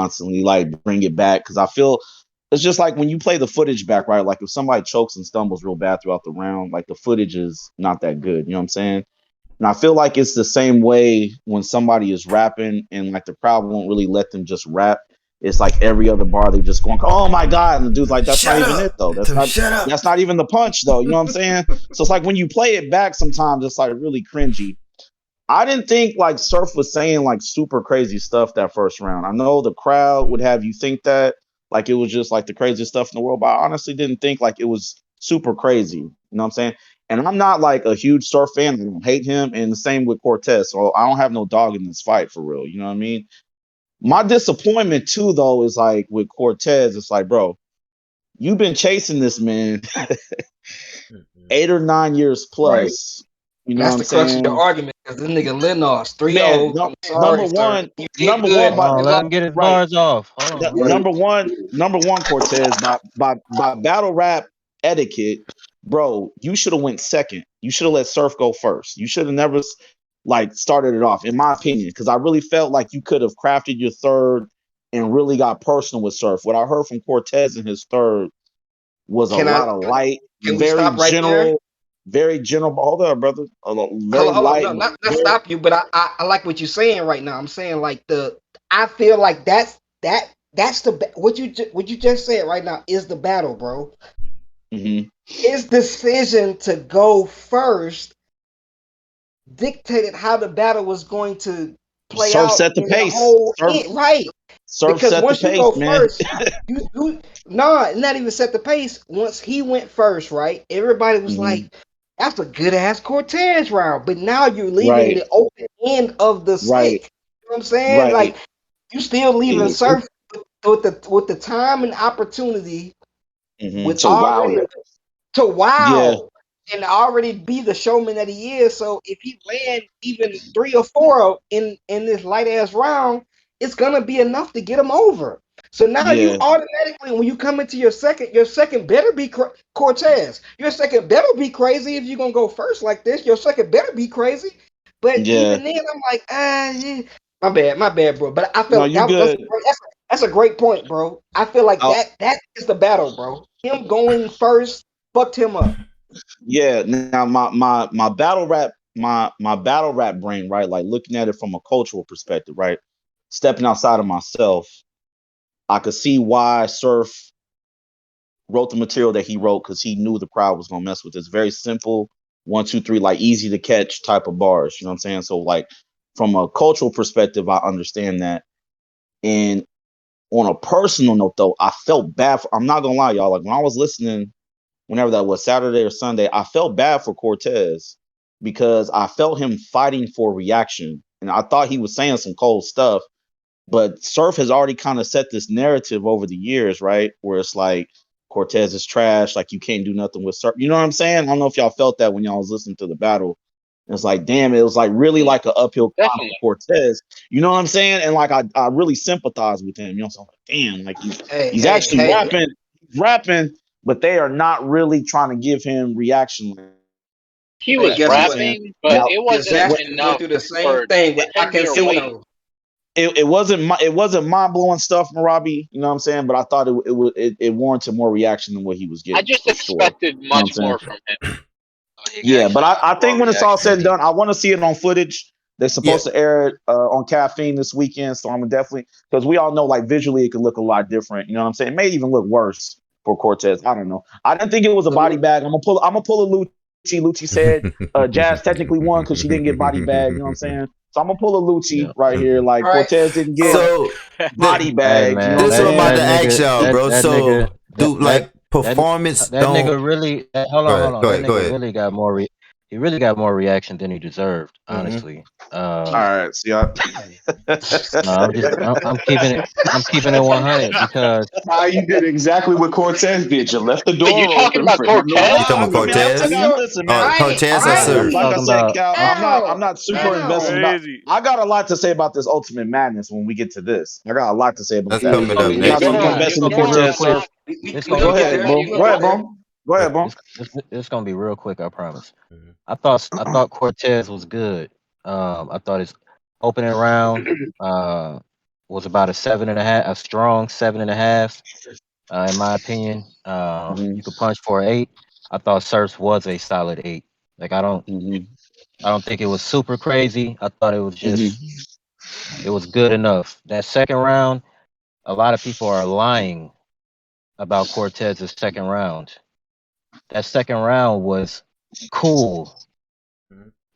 constantly like bring it back because I feel it's just like when you play the footage back, right? Like if somebody chokes and stumbles real bad throughout the round, like the footage is not that good. You know what I'm saying? And I feel like it's the same way when somebody is rapping and like the crowd won't really let them just rap. It's like every other bar they just going, oh my God. And the dude's like, that's not Shut even up. it though. Shut up. That's not even the punch though. You know what I'm saying? So it's like when you play it back sometimes it's like really cringy. I didn't think like Surf was saying like super crazy stuff that first round. I know the crowd would have you think that like it was just like the craziest stuff in the world, but I honestly didn't think like it was super crazy. You know what I'm saying? And I'm not like a huge Surf fan. I don't hate him, and the same with Cortez. So I don't have no dog in this fight for real. You know what I mean? My disappointment too, though, is like with Cortez. It's like, bro, you've been chasing this man 8 or 9 years Right. plus. You And know what that's I'm the crux of your saying? argument because this nigga Lennox 3 Man, 0. no, I'm sorry, sir. You did good. by Hold on, You let lost. him get his right. bars off. Hold on. Right. Number one, Cortez, by battle rap etiquette, bro, you should have went second. You should have let Surf go first. You should have never like started it off, in my opinion, because I really felt like you could have crafted your third and really got personal with Surf. What I heard from Cortez in his third was a Can I? lot of light, Can we stop right there? very general. Hold on, brother. Very Hold on, light, no, not very stop you, but I like what you're saying right now. I'm saying like I feel like that's what you just said right now is the battle, bro. mhm. His decision to go first dictated how the battle was going to play Surf out set the in the pace. whole end, right? Surf Because set the once you go pace, man. first, you nah, not even set the pace. Once he went first, right? Everybody was hmm like, "That's a good ass Cortez round." But now you're leaving Right, the open end of the right, stick. You know what I'm saying? right. Like you still leaving hmm Surf with the time and opportunity with So wow, already to yeah, wow and already be the showman that he is. So if he land even 3 or 4 in this light ass round, it's gonna be enough to get him over. So now you yeah, automatically, when you come into your second better be Cortez. Your second better be crazy if you're gonna go first like this. Your second better be crazy. But yeah. even then, I'm like, yeah. My bad, bro. But I No, felt you that was good. that's a great point, bro. I feel like Uh, that is the battle, bro. Him going first fucked him up. yeah. Now my battle rap brain, right? Like looking at it from a cultural perspective, right? Stepping outside of myself, I could see why Surf wrote the material that he wrote because he knew the crowd was gonna mess with this. Very simple, 1, 2, 3, like easy to catch type of bars. You know what I'm saying? So like from a cultural perspective, I understand that. And on a personal note, though, I felt bad. I'm not gonna lie, y'all. Like when I was listening, whenever that was Saturday or Sunday, I felt bad for Cortez because I felt him fighting for reaction, and I thought he was saying some cold stuff. But Surf has already kind of set this narrative over the years, right? Where it's like Cortez is trash, like you can't do nothing with Surf. You know what I'm saying? I don't know if y'all felt that when y'all was listening to the battle. It's like, damn, it was like really like an uphill climb Definitely. for Cortez. You know what I'm saying? And like I really sympathize with him. You know, so I'm like, damn, like Hey, he's hey, actually hey. rapping, but they are not really trying to give him reaction. He But was guess You know what I'm what? saying? rapping, but Now, it wasn't Disaster went enough through the same for thing with a I 10 Can year See wait. Those. it wasn't mind blowing stuff, Marabi. You know what I'm saying? But I thought it warranted more reaction than what he was I getting just for sure. expected You know what I'm much saying? more from him. He Yeah, but actually got I more think when it's all reaction said than and he. done, I want to see it on footage. They're Yeah. supposed to air it on Caffeine this weekend, so I'm definitely because we all know like visually it could look a lot different. You know what I'm saying? It may even look worse for Cortez. I don't know. I didn't think it was a body bag. I'm gonna pull a Lucci. Lucci said Jazz technically won because she didn't get body bag. You know what I'm saying? So I'm gonna pull a Lucci Yeah. right here. Like All right. Cortez didn't All get right. So body Hey bags. You know what man, I'm this is what I'm about that to saying? ask nigga, y'all, bro. that So nigga, do like performance that don't. nigga really. Hold Go on, ahead. hold on. Go That ahead. Go nigga ahead. really got more. He really got more reaction than he deserved. Hmm. Honestly. All right. See, No, I'm keeping it. I'm keeping it 100 because Now you did exactly what Cortez did. You left the Wait, you door talking open about for him to Cortez? You talking Nah, about I mean, Cortez? listen, man. Right, Cortez or right. I'm Surf? Like I talking said, about. Cal, I'm Now, not super now. invested about. Crazy. I got a lot to say about this Ultimate Madness when we get to this. I got a lot to say about That's that. coming up I'm not next. gonna It's be gonna invested in be real Cortez quick. Surf. It's We gonna Go gonna be get ahead, there. bro. We Go gonna get ahead, there. bro. Go ahead, bro. it's gonna be real quick. I promise. Mhm. I thought Cortez was good. I thought his opening round. was about a 7.5, a strong 7.5. In my opinion, you could punch for an 8. I thought Surf's was a solid 8. Like I don't think it was super crazy. I thought it was good enough. That second round, a lot of people are lying about Cortez's second round. That second round was cool.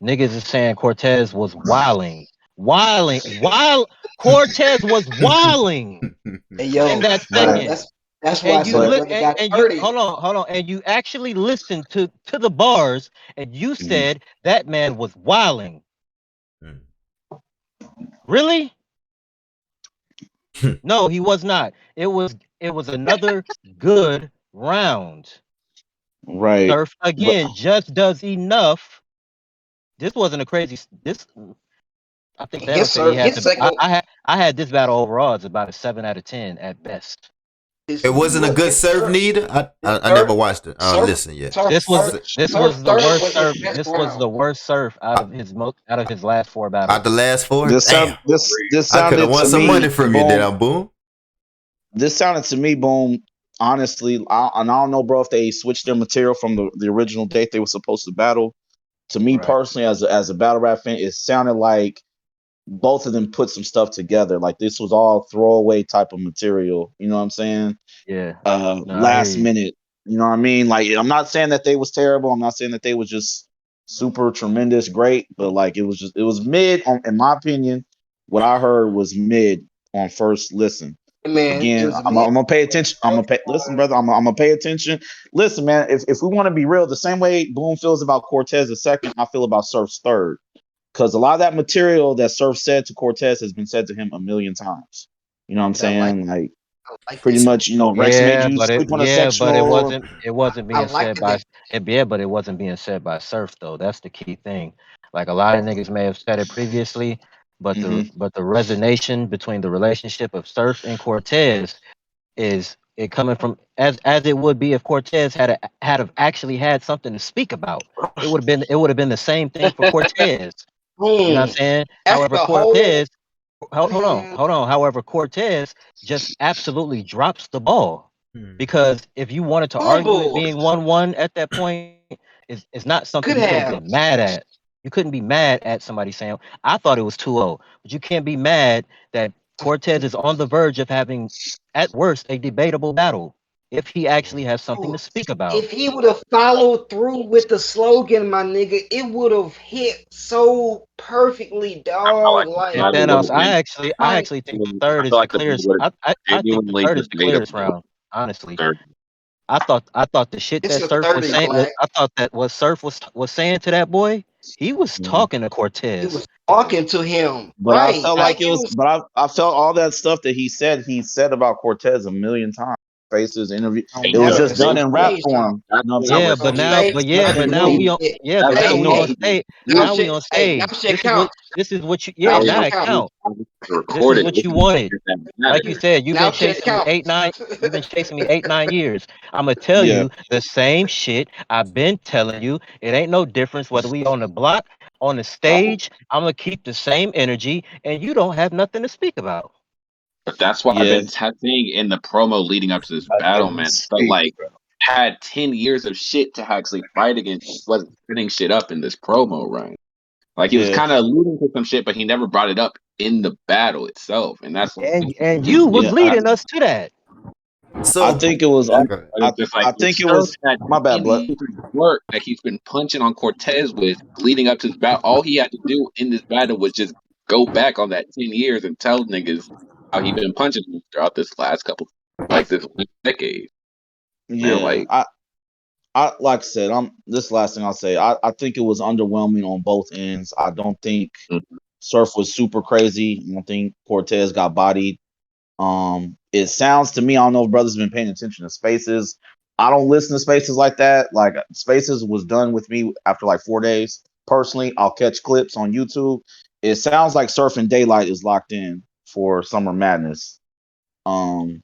Niggas is saying Cortez was wilding. Cortez was wilding Hey, yo, in that yo, second. that's why And you Surf But look brother got and you 30. hold on, and you actually listened to the bars, and you said that man was wilding. Really? No, he was not. It was another good round. right, Surf but again just does enough. This wasn't a crazy. This I think Thanos said he had His the. second, I had this battle overall as about a 7 out of 10 at best. It wasn't a good his serve neither. his I never third, watched it. Surf, Listen yet. Surf, Surf, This Surf was the third worst was his surf. best This was round. the worst surf out of his last 4 Out the battles. last 4, this sound damn. this I could have sounded won to some money me, from you boom. then, boom. This sounded to me, boom. Honestly, and I don't know, bro, if they switched their material from the original date they were supposed to battle. To me Right. personally, as a battle rap fan, it sounded like both of them put some stuff together. Like this was all throwaway type of material. You know what I'm saying? Yeah. No, I hear Last you. minute. You know what I mean? Like I'm not saying that they was terrible. I'm not saying that they was just super tremendous, great, but like it was mid in my opinion. What I heard was mid on first listen. Man, it Again, was a I'm gonna pay attention. I'm gonna pay. Listen, brother. I'm gonna pay attention. Listen, man. If we want to be real, the same way Boom feels about Cortez the second, I feel about Surf's third. Because a lot of that material that Surf said to Cortez has been said to him a million times. You know what I'm I like saying? Like I like pretty this. much, Rex made you sleep on a But sectional. it wasn't I being liked said by it. but it wasn't being said by Surf though. That's the key thing. Like a lot of niggas may have said it previously, Hmm. but the resonation between the relationship of Surf and Cortez is it coming from as it would be if Cortez had have actually had something to speak about. It would have been the same thing for Cortez. You know what I'm Hmm. saying? That's However, the whole Cortez man. hold on. However, Cortez just absolutely drops the ball because if you wanted to argue it Fumble being 1-1 at that point, it's not something could you could have have. been mad at. You couldn't be mad at somebody saying, "I thought it was 2-0," but you can't be mad that Cortez is on the verge of having, at worst, a debatable battle if he actually has something to speak about. If he would have followed through with the slogan, my nigga, it would have hit so perfectly, I dog. like the Like, And battle would Thanos, have been. I like actually think the I third feel is the like the battle clearest. would have I think the genuinely third is the clearest debatable. round, honestly. Third. I thought the shit it's that a Surf was 30 saying. black. I thought that what Surf was saying to that boy, he was Hmm. talking to He Cortez. was talking to him, But I right? felt Like like it it was. was. But I felt all that stuff that he said about Cortez a million times. Faces interview. On It And was that the just done thing in rap is, stage, though. form. You that's know what I'm what I saying? was On stage, saying. hey, Like hey, That's like hey, the you thing. know. hey. Now Now we shit, on hey, now stage. shit count. This is what you Now yeah, How we now shit on it count. stage, count. how we This is recorded. what It's you wanted. that Like you matter. said, Now shit count. you've been chasing me 8, 9 years. I'ma tell Yeah. you the same shit I've been telling you. It ain't no difference whether we on the block, on the stage. I'm gonna keep the same energy and you don't have nothing to speak about. But that's why I've Yeah. been saying in the promo leading up to this I battle, didn't man. It felt speak. like had 10 years of shit to actually fight against. Wasn't setting shit up in this promo run. Like he was Yeah. kind of alluding to some shit, but he never brought it up in the battle itself. And that's And you was Yeah. leading us to that. I So think it was. okay. But it's just like I if think it Surf was. had My bad, blood. any work that he's been punching on Cortez with leading up to this battle, all he had to do in this battle was just go back on that 10 years and tell niggas how he been punching them throughout this last couple, like this last decade. And Yeah. like, I like I said, this last thing I'll say. I think it was underwhelming on both ends. I don't think Surf was super crazy. I don't think Cortez got bodied. It sounds to me, I don't know if brothers been paying attention to Spaces. I don't listen to Spaces like that. Like Spaces was done with me after like 4 days. Personally, I'll catch clips on YouTube. It sounds like Surf and Daylight is locked in for Summer Madness. Um,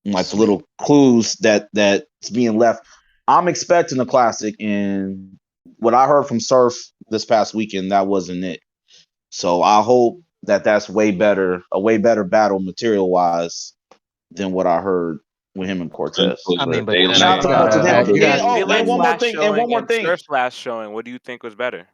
like the Sweet. little clues that's being left. I'm expecting a classic, and what I heard from Surf this past weekend, that wasn't it. So I hope that's way better, a way better battle material wise than what I heard with him and Cortez. I mean, but then Shout you out to them. gotta you got And one more thing. And one more thing. Surf's last showing. What do you think was better?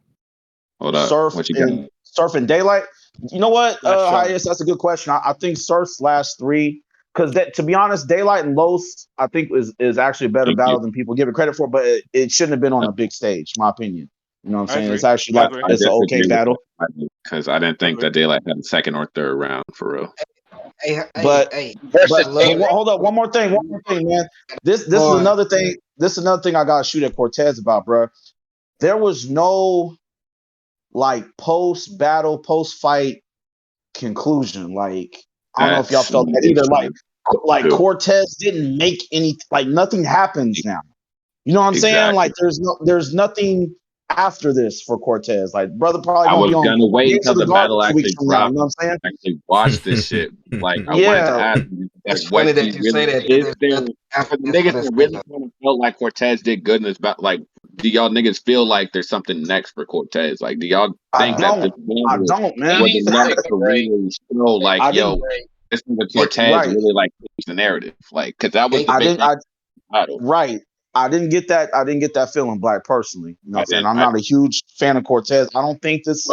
Hold up. Surf What you got? and Surf and Daylight. You know what? Last Highest, that's a good question. I think Surf's last three, because that, to be honest, Daylight and Los, I think is actually a better Thank battle you. than people give it credit for. But it shouldn't have been on a big stage, my opinion. You know what I'm I saying? agree. It's actually I like agree. it's an okay disagree with battle. that because I didn't think that Daylight had a second or third round for real. But hey, hold up, one more thing, man. This is another thing. This is another thing I gotta shoot at Cortez about, bro. There was no like post battle, post fight conclusion. Like I don't know if y'all felt that either. Like Cortez didn't make any, like nothing happens now. You know what I'm saying? Like there's nothing after this for Cortez. Like brother probably I gonna was be on gonna wait Games until of the the Guard battle 2 weeks actually from now. You dropped. know what I'm saying? Actually watch this shit. Like I wanted to ask you, it's what funny he that you really say that. is there for the niggas that really kind of felt like Cortez did good in this battle. Like, do y'all niggas feel like there's something next for Cortez? Like, do y'all think that this battle man. was enough to really show like, yo, this nigga Cortez really like changed the narrative? Like, because that was the big thing. Right. I didn't get that feeling, Black, personally. You know what I'm saying? I'm not a huge fan of Cortez. I don't think this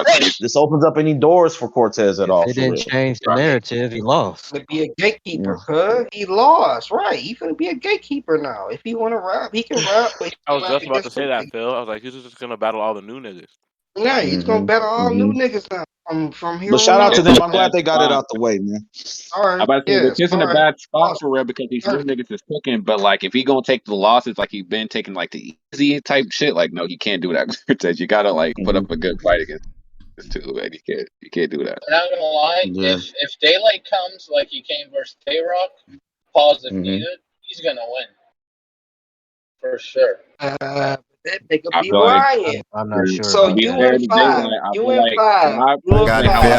opens up any doors for Cortez at all. If it didn't change the narrative, he lost. To be a gatekeeper, cuz he lost, right? He finna be a gatekeeper now. If he wanna rap, he can rap. But I was just about to say that, Phil. I was like, he's just gonna battle all the new niggas. Yeah, he's gonna battle all new niggas now from here But shout on out to out. them. I'm glad they got it out the way, man. All right, I'm about to say this isn't a bad spot for real because these new niggas is cooking, but like if he gonna take the losses like he been taking like the easy type shit, like no, he can't do that. Cortez, you gotta like put up a good fight against this too, man. You can't do that. I'm not gonna lie, if Daylight comes like he came versus Tay-Rock, pause if needed, he's gonna win. For sure. That nigga be like, lying. I'm not sure. So you in 5. You in 5. I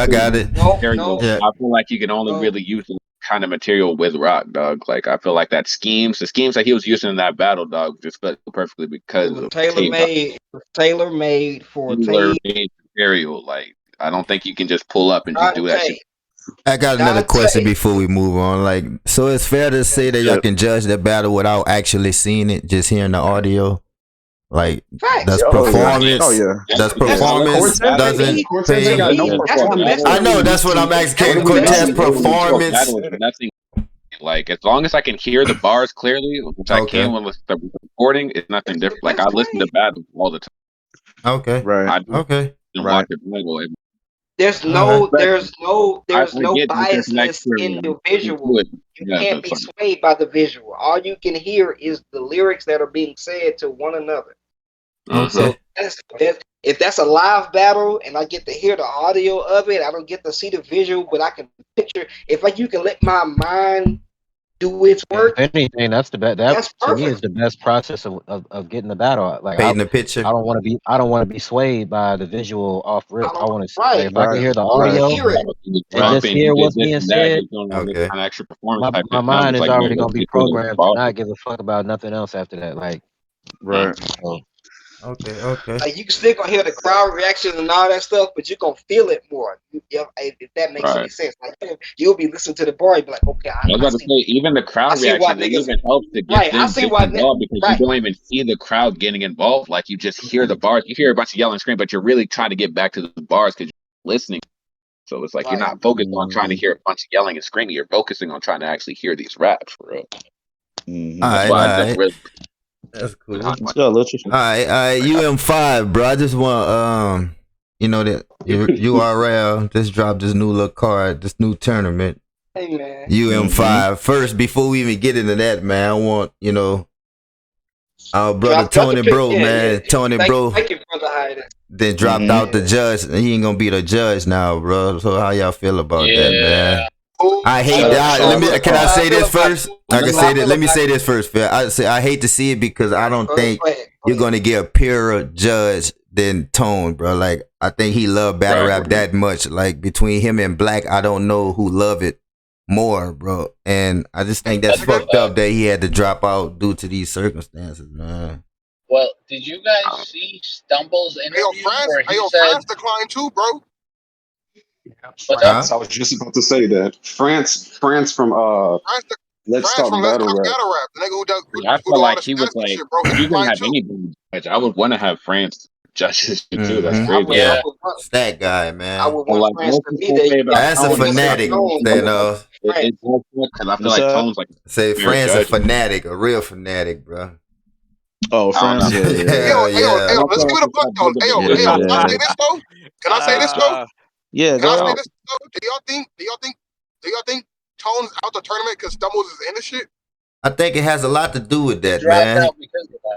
got it. I feel like you can only really use the kind of material with Rock, dog. Like I feel like the schemes that he was using in that battle, dog, just fit perfectly because of tailor made for material. Like I don't think you can just pull up and just do that shit. I got another question before we move on. Like, so it's fair to say that y'all can judge the battle without actually seeing it, just hearing the audio. Like, does performance? Does performance doesn't pay? I know that's what I'm asking. Cortez performance. Like as long as I can hear the bars clearly, which I can when the recording, it's nothing different. Like I listen to battles all the time. Okay. Right. Okay. Watch it. There's no biasness in the visual. You can't be swayed by the visual. All you can hear is the lyrics that are being said to one another. So if that's a live battle and I get to hear the audio of it, I don't get to see the visual, but I can picture. If like you can let my mind do its work. If anything, that's the best. That to me is the best process of getting the battle. Like painting the picture. I don't want to be swayed by the visual off rip. I want to if I can hear the audio and just hear what's being said. My mind is already gonna be programmed to not give a fuck about nothing else after that. Like Okay. Like you can still gonna hear the crowd reaction and all that stuff, but you're gonna feel it more. If that makes any sense, like you'll be listening to the bar, and be like, okay, I was about to say even the crowd reaction even helps to get them involved because you don't even see the crowd getting involved. Like you just hear the bars, you hear a bunch of yelling and screaming, but you're really trying to get back to the bars because you're listening. So it's like you're not focused on trying to hear a bunch of yelling and screaming. You're focusing on trying to actually hear these raps for real. That's why I don't really. That's cool. All right, UM5, bro. I just want that URL just dropped this new little card, this new tournament. Hey man. UM5. First, before we even get into that, man, I want our brother Tony Bro, man. Tony Bro. Thank you, brother. Then dropped out the judge. He ain't gonna be the judge now, bro. So how y'all feel about that, man? I hate that. Can I say this first? I can say this. Let me say this first, Phil. I hate to see it because I don't think you're gonna get a purer judge than Tone, bro. Like I think he loved battle rap that much. Like between him and Black, I don't know who love it more, bro. And I just think that's fucked up that he had to drop out due to these circumstances, man. Well, did you guys see Stumble's interview where he said declined too, bro? France. I was just about to say that. France from Let's Talk Battle Rap. The nigga who does I feel like he was like, if you're gonna have anybody judge, I would want to have France judge this shit too. That's crazy. Yeah, it's that guy, man. I would want France to be there. That's a fanatic, Thanos. It's because I feel like Tone's like say France a fanatic, a real fanatic, bro. Oh, France, yeah. Ayo, let's give it a buck though. Ayo, can I say this though? Can I say this though? Yeah, can I say this though? Do y'all think Tone's out the tournament because Stumbles is in the shit? I think it has a lot to do with that, man.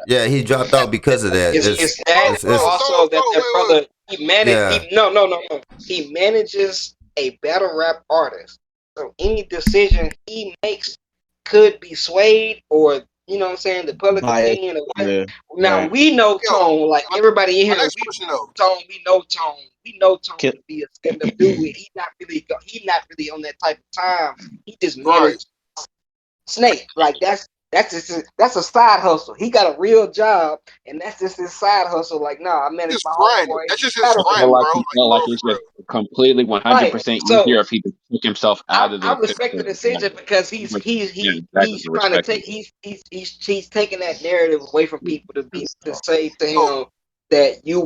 Yeah, he dropped out because of that. It's that also that their brother he managed. Yeah. He manages a battle rap artist, so any decision he makes could be swayed or you know what I'm saying the public opinion. Now we know Tone, like everybody in here. We know Tone. We know Tone to be a stand-up dude. He's not really on that type of time. He just managed Snake. Like that's a side hustle. He got a real job, and that's just his side hustle. Like, I manage my homeboy. That's just his friend, bro. Like it's just completely 100% easier if he just took himself out of the. I respect the decision because he's trying to take he's taking that narrative away from people to say to him that you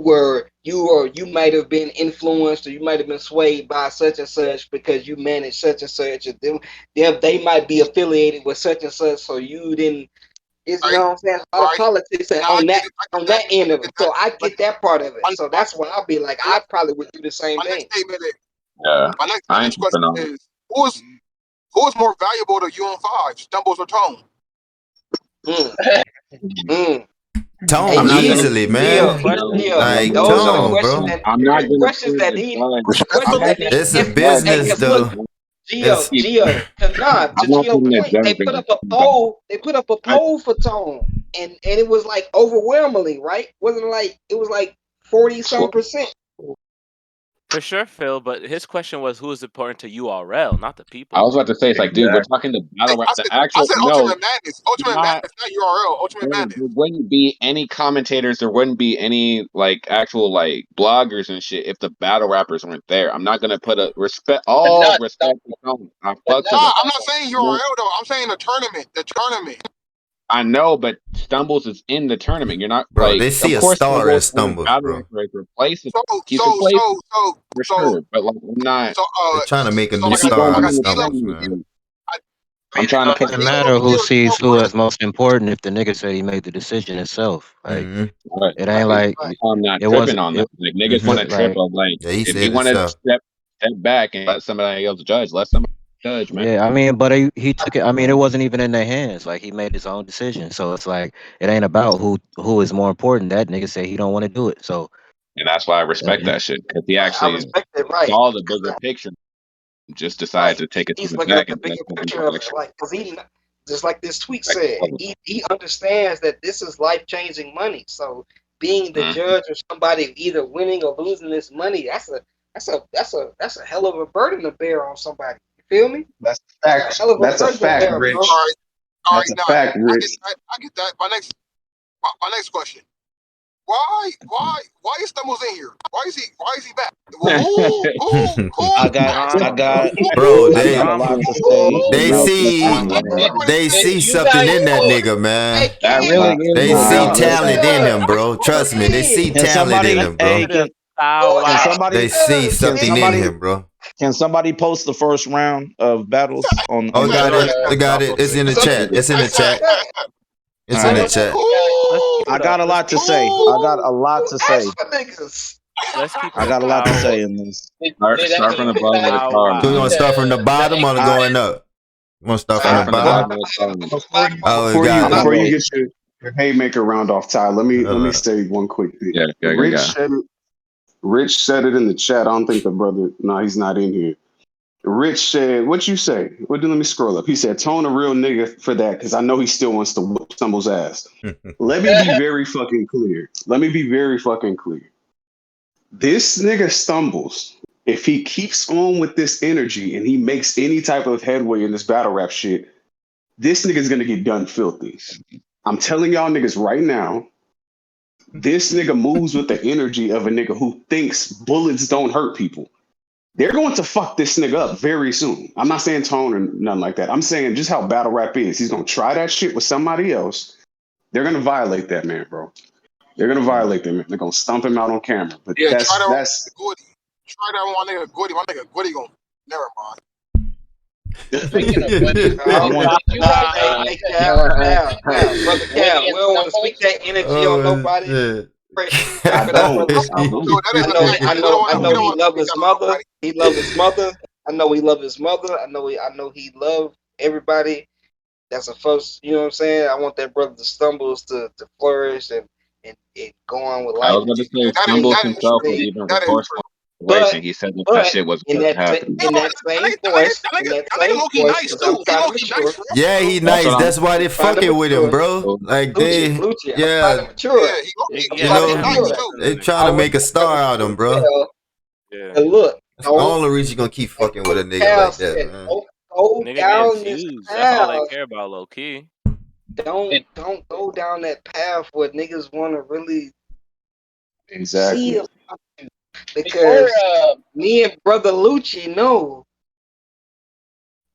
might have been influenced or you might have been swayed by such and such because you managed such and such, and they might be affiliated with such and such, so you didn't. You know what I'm saying? A lot of politics on that end of it. So I get that part of it. So that's why I'll be like, I probably would do the same thing. My next question is, who is more valuable to you on 5, Stumbles or Tone? Tone easily, man. Like Tone, bro. I'm not gonna questions that he. It's a business, though. Gio, they put up a poll. They put up a poll for Tone, and it was like overwhelmingly right. Wasn't it was like 40-some%. For sure, Phil. But his question was, who is important to URL, not the people. I was about to say, it's like, dude, we're talking the battle rap. The actual Ultimate Madness. Ultimate Madness, not URL. Ultimate Madness. There wouldn't be any commentators. There wouldn't be any actual bloggers and shit if the battle rappers weren't there. I'm not gonna put respect to Tone. I'm not saying URL though. I'm saying the tournament. The tournament. I know, but Stumbles is in the tournament. You're not, bro. They see a star in Stumbles, bro. Replace it. But I'm not. They're trying to make a new star out of Stumbles, man. I'm trying to put. It doesn't matter who sees who as most important if the nigga said he made the decision himself. Like it ain't like I'm not tripping on that. Like niggas want to trip on if he want to step back and let somebody else judge, let somebody judge, man. Yeah, I mean, but he took it. I mean, it wasn't even in their hands. Like he made his own decision. So it's like it ain't about who is more important. That nigga said he don't want to do it. So and that's why I respect that shit because he actually saw the bigger picture. Just decided to take it to the back and bigger picture of it, because he just like this tweet said, he understands that this is life-changing money. So being the judge of somebody either winning or losing this money, that's a hell of a burden to bear on somebody. You feel me? That's a fact. That's a fact, Rich. All right, that's a fact, Rich. I get that. My next question. Why is Stumbles in here? Why is he back? I got bro, they see something in that nigga, man. They see talent in him, bro. Trust me, they see talent in him, bro. They see something in him, bro. Can somebody post the first round of battles on? Oh, got it. It's in the chat. It's in the chat. I got a lot to say. I got a lot to say in this. Start from the bottom. So you want to start from the bottom or going up? You want to start from the bottom? Before you get your haymaker round off, Ty, let me say one quick thing. Yeah, Rich said it in the chat. I don't think the brother. No, he's not in here. Rich said, "What you say?" Let me scroll up. He said, "Tone a real nigga for that because I know he still wants to whoop Stumbles' ass." Let me be very fucking clear. This nigga Stumbles, if he keeps on with this energy and he makes any type of headway in this battle rap shit, this nigga's gonna get done filthy. I'm telling y'all niggas right now, this nigga moves with the energy of a nigga who thinks bullets don't hurt people. They're going to fuck this nigga up very soon. I'm not saying Tone or nothing like that. I'm saying just how battle rap is. He's gonna try that shit with somebody else. They're gonna violate that man, bro. They're gonna violate them. They're gonna stomp him out on camera. But Yeah, that's try that on my nigga Goody. My nigga Goody gonna never mind. Speaking of Goody, Brother Cal, we don't want to speak that energy on nobody. I don't. I know he love his mother. He love his mother. I know he love his mother. I know he love everybody. That's a first, you know what I'm saying? I want that brother to stumbles to flourish and go on with life. I was going to say Stumbles himself was even remorseful situation. He said that shit was in that happening. same voice, yeah, he nice. That's why they fucking with him, bro. Like they, yeah, you know, they trying to make a star out of him, bro. Yeah. And look, that's the only reason you gonna keep fucking with a nigga like that, man. Nigga getting views. That's all they care about, low key. Don't go down that path where niggas want to really exactly. Because me and brother Lucci know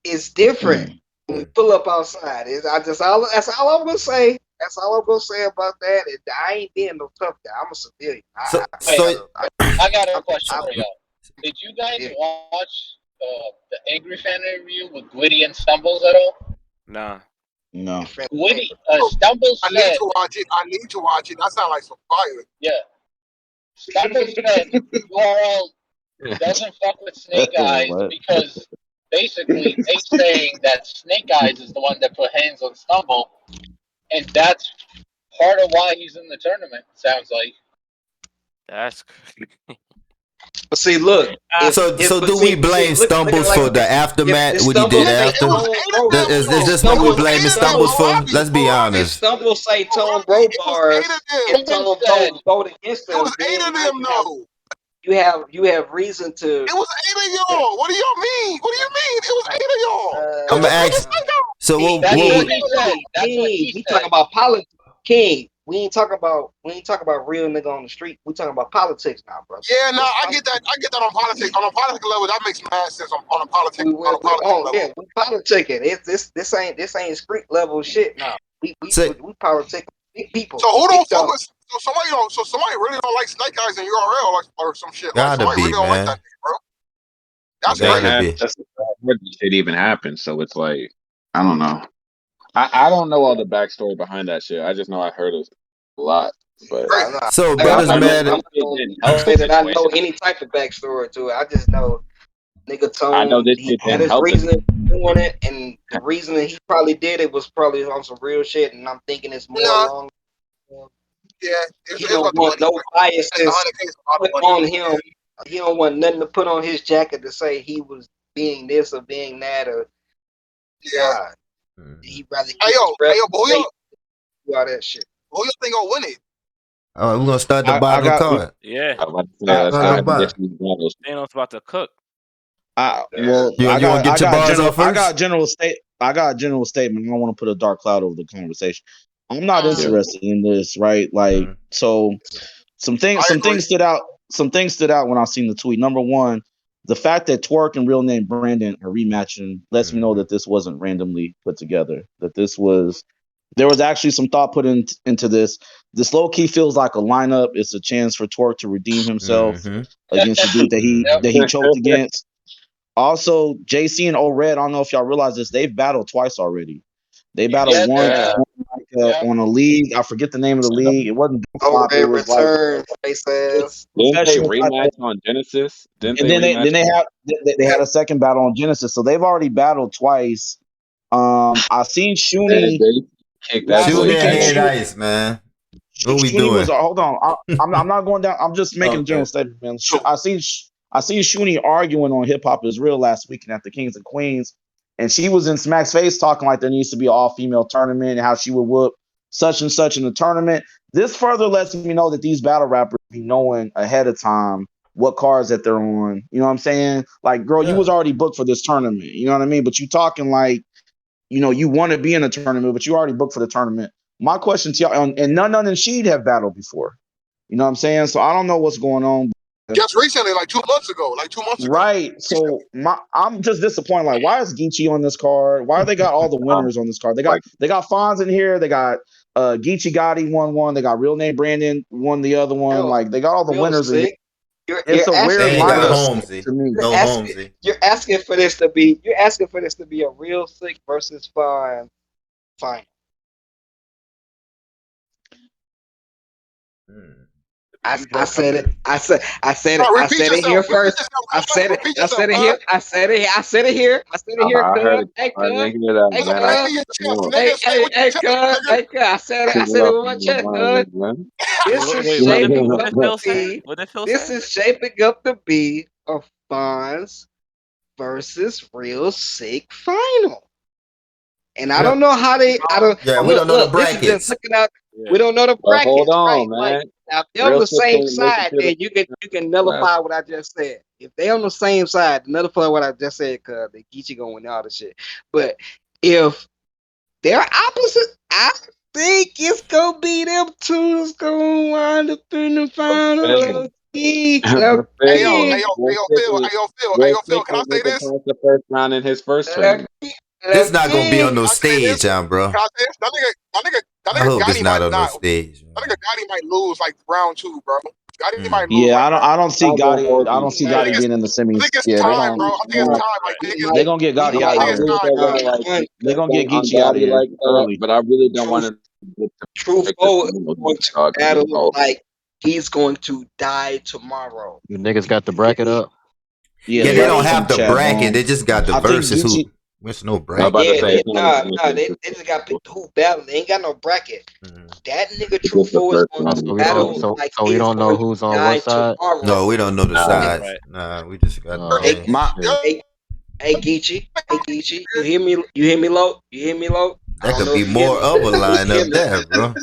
it's different when we pull up outside. That's all I'm gonna say. That's all I'm gonna say about that. I ain't being no tough guy. I'm a civilian. I got a question for y'all. Did you guys watch the Angry Fan interview with Gwitty and Stumbles at all? Nah. No. Gwitty, Stumbles I need to watch it. That sounds like some fire. Yeah. Stumbles said URL doesn't fuck with Snake Eyes because basically they saying that Snake Eyes is the one that put hands on Stumble, and that's part of why he's in the tournament. Sounds like. That's. But see, look. So do we blame Stumbles for the aftermath? What he did after? Is this what we blaming Stumbles for? Let's be honest. Stumbles say Tone Bro bars. If Tone Bro vote against them, it was 8 of them, though. You have reason to. It was 8 of y'all. What do y'all mean? What do you mean? It was 8 of y'all. I'm gonna ask. So what we talking about politics, King. We ain't talking about real nigga on the street. We talking about politics now, bro. Yeah, no, I get that on politics. On a political level, that makes mad sense. On a politics level. Yeah, we politicking. This ain't street level shit now. We politicking big people. So who don't fuck with? So somebody really don't like Snake Eyes in URL or some shit. Gotta somebody be, really don't man. like that nigga, bro. That's crazy. That's where this shit even happened. So it's like, I don't know. I don't know all the backstory behind that shit. I just know I heard it a lot. But so brothers mad. I say that I know any type of backstory to it. I just know nigga Tone. I know this he had his reason doing it, and the reason that he probably did it was probably on some real shit. And I'm thinking it's more along. Yeah, he don't want no biases put on him. He don't want nothing to put on his jacket to say he was being this or being that or God. He rather but who y'all all that shit. Who you think gonna win it? Oh, we're gonna start the bottom card. Yeah. Thanos about to cook. Well, you want to get your bars off first? I got general statement. I don't want to put a dark cloud over the conversation. I'm not interested in this, right? Like, so some things stood out. Some things stood out when I seen the tweet. Number one, the fact that Twerk and real name Brandon are rematching lets me know that this wasn't randomly put together. That there was actually some thought put into this. This low key feels like a lineup. It's a chance for Twerk to redeem himself against the dude that he choked against. Also, JC and O-Red, I don't know if y'all realize this, they've battled twice already. They battled once on a league. I forget the name of the league. It wasn't O-Red return, face ass. Didn't they rematch on Genesis? Then they had a second battle on Genesis. So they've already battled twice. I seen Shuni. Shuni and Ice, man. What we doing? Hold on. I'm not going down. I'm just making a general statement, man. I seen Shuni arguing on Hip Hop Is Real last weekend at the Kings and Queens, and she was in Smack's face talking like there needs to be an all-female tournament and how she would whoop such and such in the tournament. This further lets me know that these battle rappers be knowing ahead of time what cards that they're on. You know what I'm saying? Like, girl, you was already booked for this tournament. You know what I mean? But you talking like, you know, you want to be in a tournament, but you already booked for the tournament. My question to y'all, and none and Sheed have battled before. You know what I'm saying? So I don't know what's going on. Just recently, like 2 months ago. Right. So I'm just disappointed. Like, why is Geechee on this card? Why they got all the winners on this card? They got Fonz in here. They got Geechee Gotti won one. They got Real Name Brandon won the other one. Like, they got all the winners in here. It's a rare They ain't got lineup Holmesy. to me. No Holmesy. You're asking for this to be a real sick versus fine final. I said it. I said it here first. I said it here. I said it here. I heard it. Hey, I didn't hear that, hey, man. I said it with my chest, cuz. This is shaping up to be. What did Phil This say? is shaping up to be a Fonz versus Real Sick final. And I don't know how they. I don't. Yeah, we don't know the This is brackets. just looking out. We don't know the Well, brackets. hold on, right? man. Like, now, if they're on Real the Sick same ain't side, making then you can nullify what I just said. If they on the same side, nullify what I just said, cause the Geechee gonna win all the shit. But if they're opposite, I think it's gonna be them two that's gonna wind up in the final. Hey, Real Phil, Sick can I ain't say making this? past the first round in his first tournament. This not gonna be on no Can I say this? stage, bro. Can I say this? That I nigga hope it's Gotti not might on no not. stage. I think Gotti might lose like round 2, bro. Gotti might lose. Yeah, like, I don't see I'll go Gotti. I Morgan. don't see I Gotti think being in the I semis. think it's Yeah, time, bro. I think it's time. Like, they gonna get Gotti out I of think here. it's time, I bro. really don't want to They're gonna get on Geechee out of Gotti here like that, early. but I really don't want to get to True pick Foe is the going to dog battle involved. like he's going to die tomorrow. You niggas got the bracket up. Yeah, Yeah, they they got it don't from have the Chad bracket. Boom. They just got the I think verses. Who? Geechee. There's no I'm bracket. about to say They just got who battle. They ain't got no bracket. That nigga True it's the Foe is first going round. to So we battle don't. like So we he's don't know going to who's on die what side. tomorrow. No, we don't know the sides. Right. Nah, we just got the Oh, name. shit. Hey Geechee, you hear me? You hear me low? I That don't could know be if you hear more me. of a You hear lineup me? there, bro.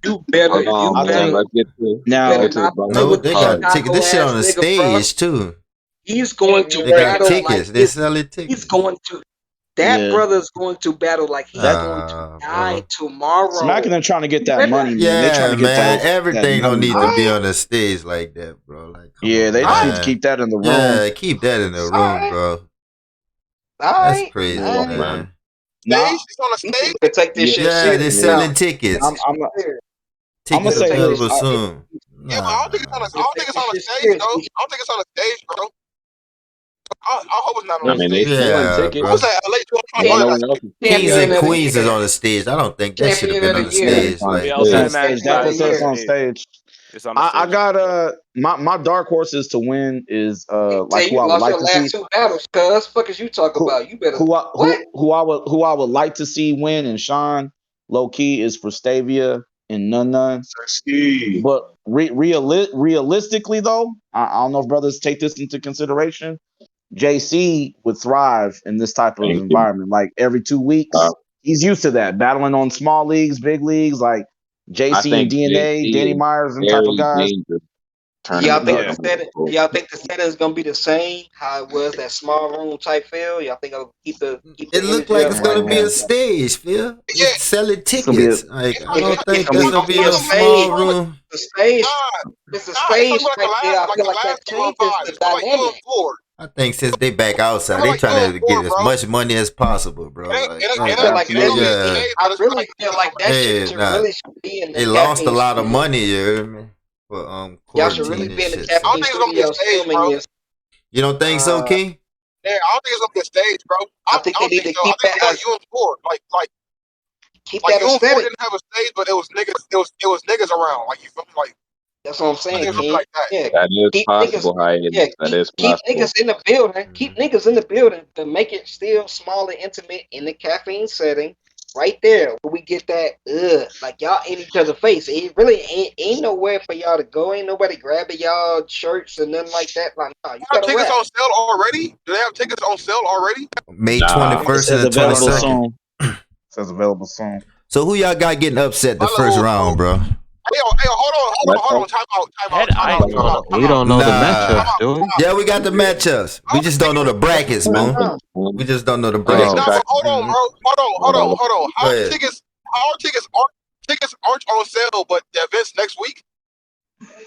You better. Hold on, I man. think Let's get to now. Better the not bottom play No, of with the they this got card. tickets. Chicago This shit ass on the nigga, bro. stage too. He's going to They got battle like tickets. They this. selling He's tickets. going to. That Yeah, brother's going to battle like he's that going to die Bro. tomorrow. smacking them trying to get You that ready? money, man. They trying Yeah, to get man. that Everything don't money, need bro. to be on the stage like that, bro. Like, come Yeah, on, they just need to man. keep that in the room. Yeah, keep that in the All room, right, bro. all That's right, crazy, all right. man. Now, It's on the You stage. can take this shit Yeah, they're serious now. selling tickets. I'm You gonna Tickets better say take this. this available shit serious. soon. Yeah, but I don't think it's on the. Nah. I don't think it's Take on the this shit stage serious. though. I don't think it's on the stage, bro. I hope it's not on I the mean, they stage. selling Yeah, tickets. I was bro. at LA too. I'm trying If to Hey, no order one that else shit. is Kings ticket, champion and of the Queens is year. on the stage. I don't think that should have Champion been of on the the year. stage. on Like, Yeah, stage. Center Ultimate stage. Match Definitely Size says is it's on stage. stage. It's on the I stage. got my dark horses to win is like Say who you I would lost like your to see. last 2 battles, cuz. Fuck is you talk Who about? You better who what? who I would like to see win and shine low key is for Stavia and None. But realistically though, I don't know if brothers take this into consideration. JC would thrive in this type of Thank you. environment. Like every 2 weeks, he's used to that battling on small leagues, big leagues, like I JC and think DNA, JC Danny is Myers, and type of very guys. dangerous Y'all tournament think dog. Yeah, the setting is gonna be the same how it was that small room type feel? Y'all think I'll keep the it looked energy like up it's like gonna be a that? stage, Phil, Yeah, with selling it's gonna be tickets. Like, I don't If think gonna that's be gonna be a a stage, small room. the stage, nah, it's a it's stage gonna be right there. I like feel the like last that couple of changes the vibes. Like dynamic. U&4. I think since they back outside, they Like trying to get U&4, as bro. much money as possible, bro. Like, I It feel like ain't that gonna be absolutely. a shit. yeah, stage, but I it's really like feel like that shit hey, should nah, really be in the they lost a caffeine lot of studio. money, you hear me? For Y'all should really quarantine and be in the shit. I don't So caffeine think it's gonna be a studio stage, filming bro. this. you don't think so, King? Yeah, I don't think it's gonna be a stage, bro. I I think they don't need think to so. I keep think that it's like U&4. keep Like that U&4 aesthetic. didn't have a stage, but it was niggas. It was niggas around. Like you feel me? Like That's what I'm I think saying, it's gonna be King. like that. Yeah, That is keep niggas. possible, Yeah, Hayden. That is keep possible. niggas in the building. Keep Mm-hmm. niggas in the building to make it still small and intimate in the caffeine setting. Right there, where we get that like y'all in each other's face. It really ain't nowhere for y'all to go. Ain't nobody grabbing y'all shirts or nothing like that. Like, nah, you They have gotta tickets rap. on sale already? Do they have tickets on sale already? May Nah. It 21st says and the available 22nd. soon. It says available soon. So who y'all got getting upset the My first little round, bro? Hey, hold on. Time Head out. eye. We don't know the Nah. matchups, do we? Yeah, we got the matchups. We just don't know the brackets, Moon. We just don't know the Niggas brackets. Oh, Nah, but track. hold on, bro. Hold on. Go How ahead. tickets aren't on sale, but the event's next week?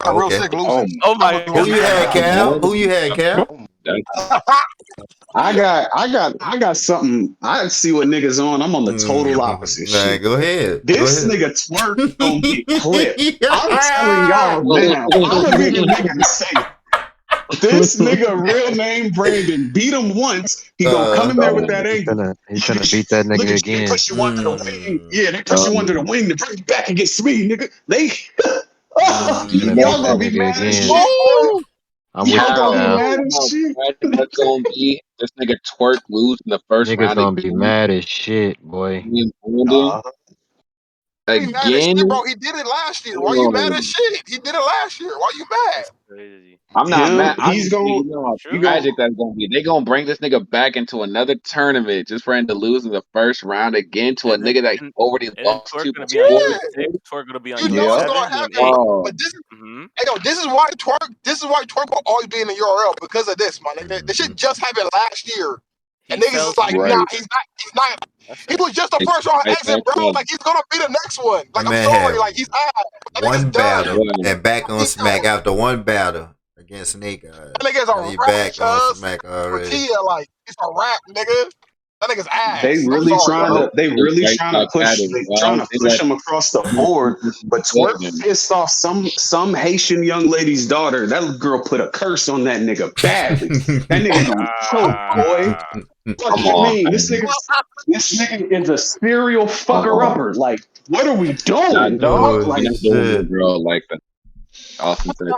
Got real Okay. sick losing. Oh my Who you had, Cal? Who you had, Cal? I got something. I see what niggas on. I'm on the total opposite Nah, shit. go ahead. This nigga twerk gonna get clipped. I'm telling y'all now. I'm gonna be the nigga to say it. This nigga, real name Brandon, beat him once. He gonna come in there with that He angle. finna beat that Look nigga at you, they again. push you under the wing. Yeah, they push you under the wing to bring you back against me, nigga. They, Finna beat y'all that gonna be nigga mad as again. shit, boy. I'm with Y'all you, gonna be Cal. mad as How shit. tragic that's gonna be. This nigga Twerk lose in the first Niggas round gonna be again. mad as shit, boy. Brandon Be mad as again. shit, bro. He did it last year. Why you mad Oh, as shit? He did it last year. Why you mad? That's crazy. I'm not Him, mad. I'm he's just saying, gonna, you know how he True. gonna, tragic that's gonna be. They gonna bring this nigga back into another tournament just for him to lose in the first round again to a And then nigga that he and, already and then lost Twerk to gonna be on before. you Yeah, 6. Twerk gonna be on you you know it's yep. gonna 7. You on happen. 8. Oh, But this, Mm-hmm. hey, yo, this is why Twerk. This is why Twerk will always be in the URL because of this, man. This shit just happened last year, He and niggas fell is like, to nah, right. he's not. He's not. That's He it. was just a first round exit, bro. Yeah. Like he's gonna be the next one. That Like I'm man had sorry, like he's out. That nigga's one done. battle Yeah. and back on He's done. Smack after one battle against Snake That Eyes. nigga's Now a he rap, back on cuz. Smack already. Tortilla, like it's a rap, nigga. That nigga's They ass. I'm really sorry, trying bro. to, they Just really right trying to back at push, it, they trying bro. to They push let him across the board. But Twerk him. pissed off some Haitian young lady's daughter. That girl put a curse on that nigga badly. That nigga gonna choke, boy. Ah. Fuck Come you on, mean? man. This nigga is a serial Come fucker on. upper. Like, what are we Not doing, doing, dog? Oh you're Like, not doing shit. that, girl, like that. Austin said,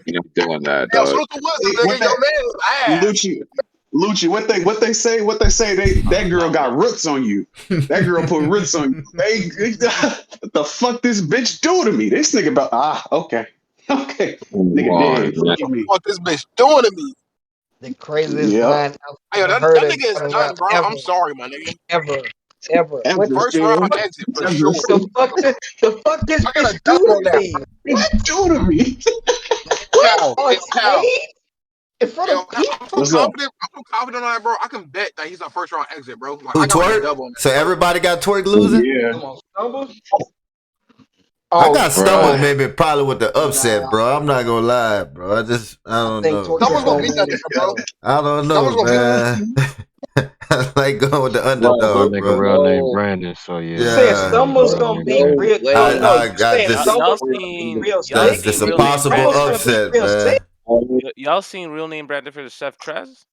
you're not doing that, Yo, dog. salute the wisdom, what nigga. that Your man is ass. Lucci, what they say, that girl got roots on you. That girl put roots on you. What the fuck this bitch do to me? This nigga about okay. Okay. Come Nigga on, dead. man. Fuck you mean. What this bitch doing to me? The craziest Yep. line I've Hey, yo, ever that, heard that of nigga is battle done, rap bro. ever, I'm sorry, my nigga. ever. What Ever, First the round still. fuck? exit for Ever, sure. The fuck? The fuck this I got bitch a do double to on that. me? bitch do to me. What Cal, on hey, Cal. stage in front Yo, of people? I'm so What's up? confident. I'm so confident on that, bro. I can bet that he's a first round exit, bro. Like Who I got like a Twerk? double on that, So bro. everybody got Twerk losing? Yeah. Come on, stumble. I Oh, got stumbled Right. maybe probably with the upset, Nah, bro. I'm not gonna lie, bro. I I don't think know, Twerk is Someone's gonna gonna beat man. that win this nigga, bro. battle. I don't know, Someone's gonna beat that man. I like going with the Bro, My underdog, nigga bro. real name no, Brandon, so You yeah, saying Yeah, I'm gonna go Stumble's with bro. gonna name be no Brandon. real? Oh way. no, you I saying just Y'all Stumble's gonna be seen real y'all sick? that's seen just a real name possible Stumble's Brandon? gonna be upset, real sick? man. Y'all seen real name Brandon for the Chef Trez?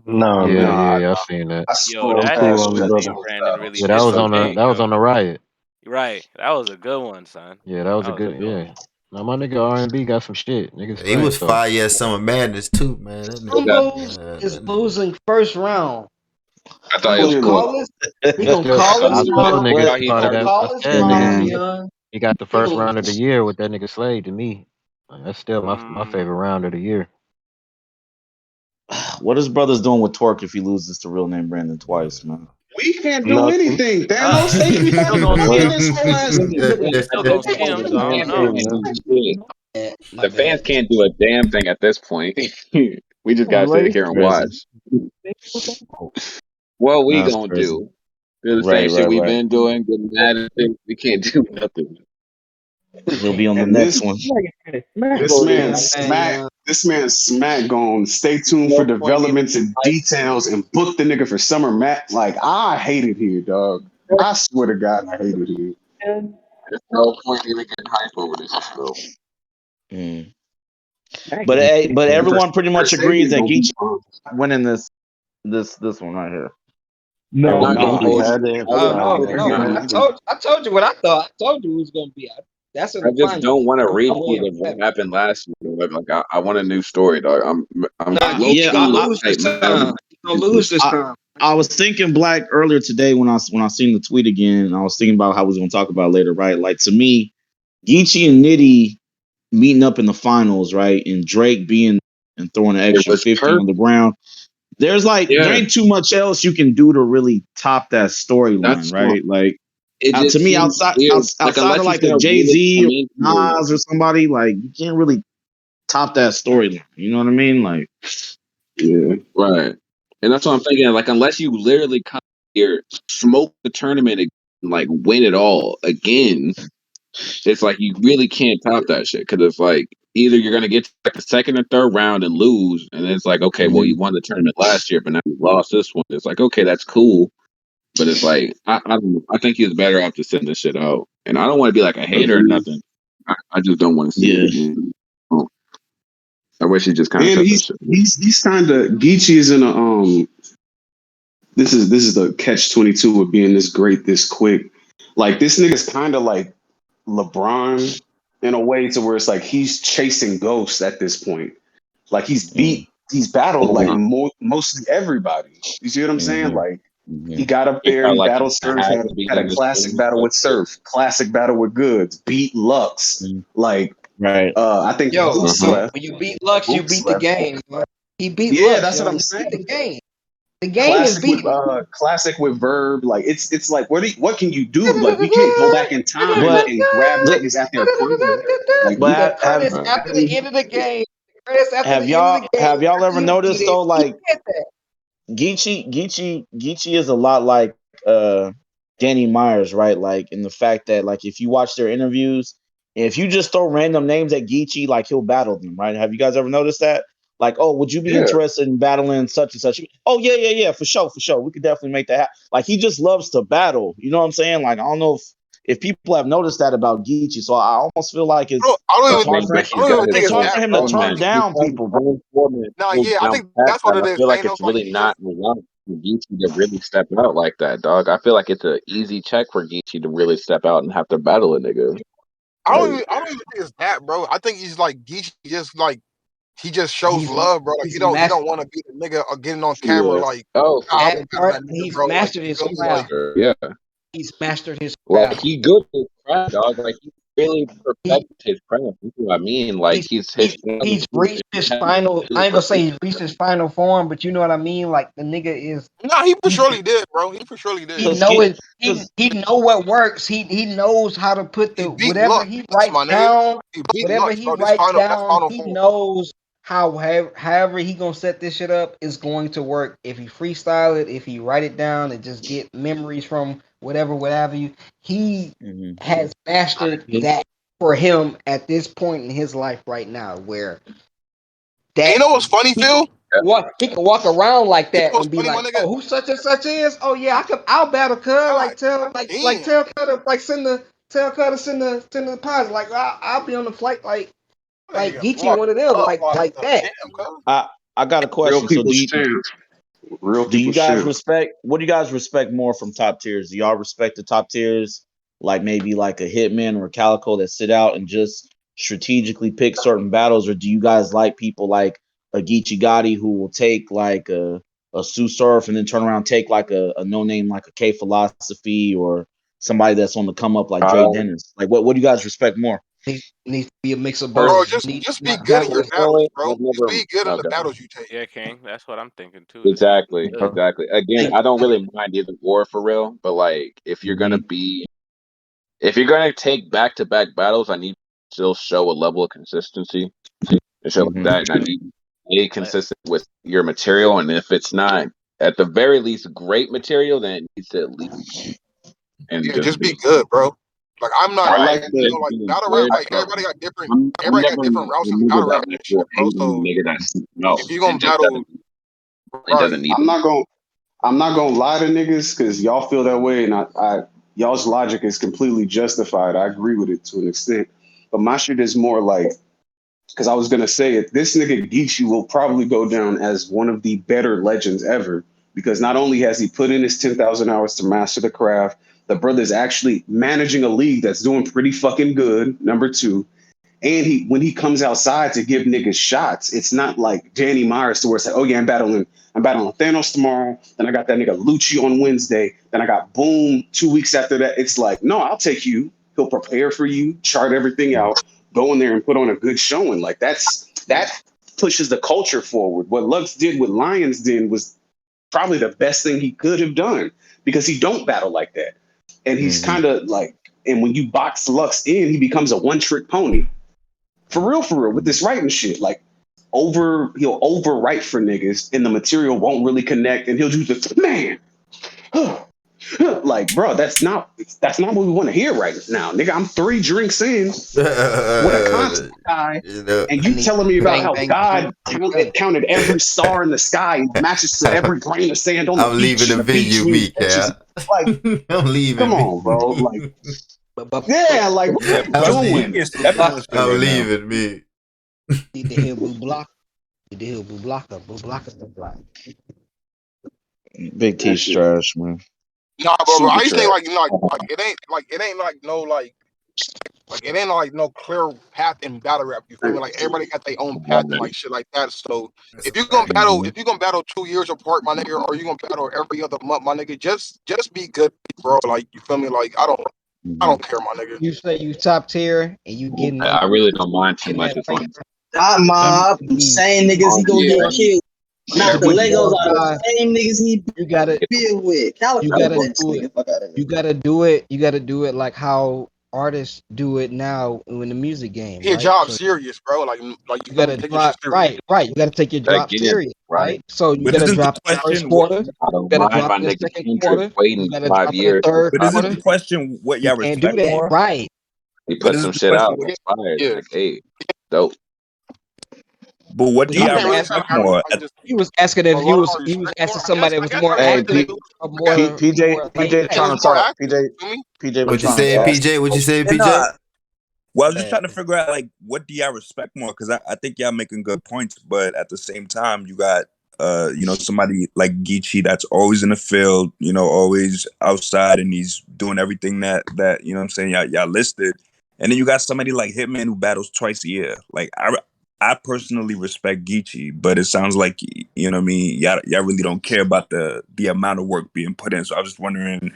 No, Yeah, man. yeah, I seen that. I Yo, scrolled that Cool past on me, real that brother. name those Brandon really battles. Yeah, that pissed was me on off, the Okay. yo. riot. Right, that was a good one, son. Yeah, that was That a was a good. good Yeah. one. Now my nigga R&B got some shit. Nigga He was straight though. fire at Summer Madness too, man. That nigga, Stumbles is that nigga. losing first round. I He thought he was gonna Clearly. cool. call us. He He gonna still. I call thought his I he was told mom. I niggas. thought He he Part of gonna started that. I call his said mom, niggas. Man, young. He got the He first gonna round of the year with that nigga Slade to me. Like, that's still my Mm, favorite round of the year. What is brothers doing with Twerk if he loses to real name Brandon twice, man? We can't do Nothing. anything. Thanos, they we still gonna see fucking What? him. this whole ass. We still gonna see him. So I don't Fans know. can't Man. do shit. my The fans bad. can't do a damn thing at this point. We just gotta sit Like, here and Crazy. watch. What we That's gonna crazy. do? Do the Right, same shit right, we've right. been doing. Get mad at it. We can't do nothing. He'll be on the And next one. this Yeah, man man, smack, young. this man smack gonna stay tuned for developments and details and book the nigga for summer mat. Like I hate it here, dog. I swear to God, I hate it here. There's no point even getting hype over this shit, though. Mm. But everyone pretty much First agrees Xavier that gonna be Geechee fine. winning this one right here. no, Everyone Not can gonna no. agree. He hold you. had to I just, emphasize No, that. no. He nah, didn't. I He didn't. told you what I thought. I told you it was gonna be. That's in I the just finals. don't want a I'm repeat going of for what that. happened last year. I want a new story, dog. I'm Nah, low Geechee Yeah, gonna key lose hype, this man. time. He gonna lose this I time. I was thinking Black earlier today when I seen the tweet again. I was thinking about how we was gonna talk about it later, right? Like to me, Geechee and Nitty meeting up in the finals, right? And Drake being and throwing an It extra was 50 on perfect. the ground. There Yeah, ain't too much else you can do to really top that storyline, that's what right? Like it to just me, seems weird. Like outside of unless he's like a gonna Jay really Z come or into it. Nas or somebody, like you can't really top that storyline. You know what I mean? Like, Yeah. Right. And that's what I'm thinking. Like, unless you literally come here, smoke the tournament, and like win it all again, it's like you really can't top that shit. Because it's like either you're gonna get to like the second or third round and lose, and it's like, okay, well, you won the tournament last year, but now you lost this one. It's like, okay, that's cool, but it's like I don't know. I think he's better off to send this shit out. And I don't want to be like a hater or Agreed. nothing. I just don't want to see it yeah, again. Oh, I wish he just kind of And said that shit. he's kind of Geechee is in a This is the catch-22 of being this great this quick. Like this nigga's kind of like LeBron in a way to where it's like he's chasing ghosts at this point. Like he's battled like mostly everybody. You see what I'm saying? Like he got up He there, felt he like battled he Surf, had to be had a in this classic thing. battle with Surf, classic battle with Goods, beat Lux. Like right. I think Hoops left. when you beat Lux, you Hoops beat the left. game. He beat Yeah, Lux. that's what I'm You beat the saying. game. The game is beaten. Classic with Verb. Like it's like what can you do? Like we can't go back in time But and grab niggas at their prime. Like we The have credits after the end of the game. The credits after the end of the game. have y'all ever You beat noticed it. though, like He did that. Geechee is a lot like Danny Myers, right? Like in the fact that like if you watch their interviews, if you just throw random names at Geechee, like he'll battle them, right? Have you guys ever noticed that? Like, oh, would you be yeah. interested in battling such and such? Oh, yeah, for sure. We could definitely make that happen. Like he just loves to battle. You know what I'm saying? Like I don't know if people have noticed that about Geechee. So I almost feel like I it's hard for him. don't even think It's it's hard for that, him to bro. I turn think down people, bro. no, yeah, I think that's what it I is. feel like Thanos, it's like really not enough for Geechee to really step out like that, dog. I feel like it's an easy check for Geechee to really step out and have to battle a nigga. I don't even think it's that, bro. I think he's like Geechee just like he just shows love, bro. Like he don't want to be the nigga getting on camera like that part. nigga, He's bro. mastered Like, his you feel me? craft. Yeah. He's mastered his Like craft. he good at his craft, dog. Like he really perfected his craft. That's what I mean. Like He's reached his final. I ain't gonna say he's reached his final form, but you know what I mean. Like the nigga is. No, he for surely did, bro. He for surely did. He know it. He know what works. He knows how to put the beat whatever Lux, he my writes nigga. down. He beat Whatever Lux, he bro. writes That's down, final he form. knows however he gonna set this shit up is going to work. If he freestyle it, if he write it down and just get memories from whatever you, he has mastered that for him at this point in his life right now, where that you know what's funny, Phil? He can walk around like that and be funny, like, "Oh, who such and such is? Oh yeah, I'll battle Cuz. Like tell Cuz to send the pods. Like I'll be on the flight like Geechee one of them like that." I got a question. So do you guys respect, what do you guys respect more from top tiers? Do y'all respect the top tiers like maybe like a Hitman or a Calico that sit out and just strategically pick certain battles, or do you guys like people like a Geechee Gotti who will take like a Sue Surf and then turn around and take like a no name like a K Philosophy or somebody that's on the come up like Dre Dennis? Like what do you guys respect more? Needs to be a mix of both. Bro, just be good in your battles, bro. Just be good in the battles you take. Yeah, King. That's what I'm thinking too. Exactly. Again, I don't really mind either or for real, but like if you're gonna take back to back battles, I need to still show a level of consistency and show that, and I need to be consistent with your material. And if it's not at the very least great material, then it needs to at least just be good, bro. Like I'm not like battle rap. Like everybody got different routes in battle rap and shit, bro. So if you're gonna battle, it doesn't need. I'm not gonna lie to niggas because y'all feel that way, and I y'all's logic is completely justified. I agree with it to an extent, but my shit is more like, because I was gonna say it. This nigga Geechee will probably go down as one of the better legends ever, because not only has he put in his 10,000 hours to master the craft, the brother's actually managing a league that's doing pretty fucking good. Number two. And when he comes outside to give niggas shots, it's not like Danny Myers to where it's like, oh yeah, I'm battling Thanos tomorrow. Then I got that nigga Lucci on Wednesday. Then I got Boom 2 weeks after that. It's like, no, I'll take you. He'll prepare for you, chart everything out, go in there and put on a good showing. Like that pushes the culture forward. What Lux did with Lions Den was probably the best thing he could have done, because he don't battle like that. And he's kind of like, and when you box Lux in, he becomes a one-trick pony. For real, with this writing shit. Like he'll overwrite for niggas and the material won't really connect, and he'll do the man. Like, bro, that's not what we want to hear right now. Nigga, I'm 3 drinks in with a contact guy, and you telling me about how God counted every star in the sky and matches to every grain of sand on the beach. I'm leaving the venue, me, cat. Like, I'm leaving. Come on, bro. Like, yeah, like what you doing? I'm leaving, me. Need to hear Blue Block. Need to hear Blue Blocker. Blue Blocker stuff like. Big T's trash, man. Nah, bro. I Super just think trash. it ain't like no clear path in battle rap. You feel me? Like everybody got their own path and like shit like that. So if you're gonna battle 2 years apart, my nigga, or you gonna battle every other month, my nigga, just be good, bro. Like you feel me? Like I don't care, my nigga. You say you top tier and you getting I really don't mind too in much that as fight. long as Not mob. Same niggas he gonna get killed. Knock the But Legos out of the same niggas he you gotta deal with. you Calico gotta bitch, do nigga. it. Fuck out of here. You gotta do it. You gotta do it like how artists do it now in the music game, He a right? job So serious, bro. Like you you gotta take your shit drop serious. right. You gotta take your drop again, serious, right? right? So you But gotta isn't the drop the first question what? quarter. I You don't gotta mind drop my the nigga second Kendrick quarter. You waiting gotta 5 drop in the years. third But isn't quarter. the question what You y'all can't do respect that, more? right? He But put some isn't the shit out question? that's fire. Yeah. Like, hey, dope. But what do He I was y'all can't really asking. say respect I more? like just He was asking if a lot of he was respect for asking him. somebody that I was guess more I Hey, guess active P, or PJ, more like PJ he that. trying was to more talk. active. PJ, You feel me? PJ been What you trying to saying, talk. PJ? What you saying, And PJ? well, I was just trying to figure out like what do y'all respect more? Because I think y'all making good points, but at the same time, you got somebody like Geechee that's always in the field, always outside, and he's doing everything that you know what I'm saying y'all listed, and then you got somebody like Hitman who battles twice a year. Like I personally respect Geechee, but it sounds like you know what I mean. Y'all really don't care about the amount of work being put in. So I was just wondering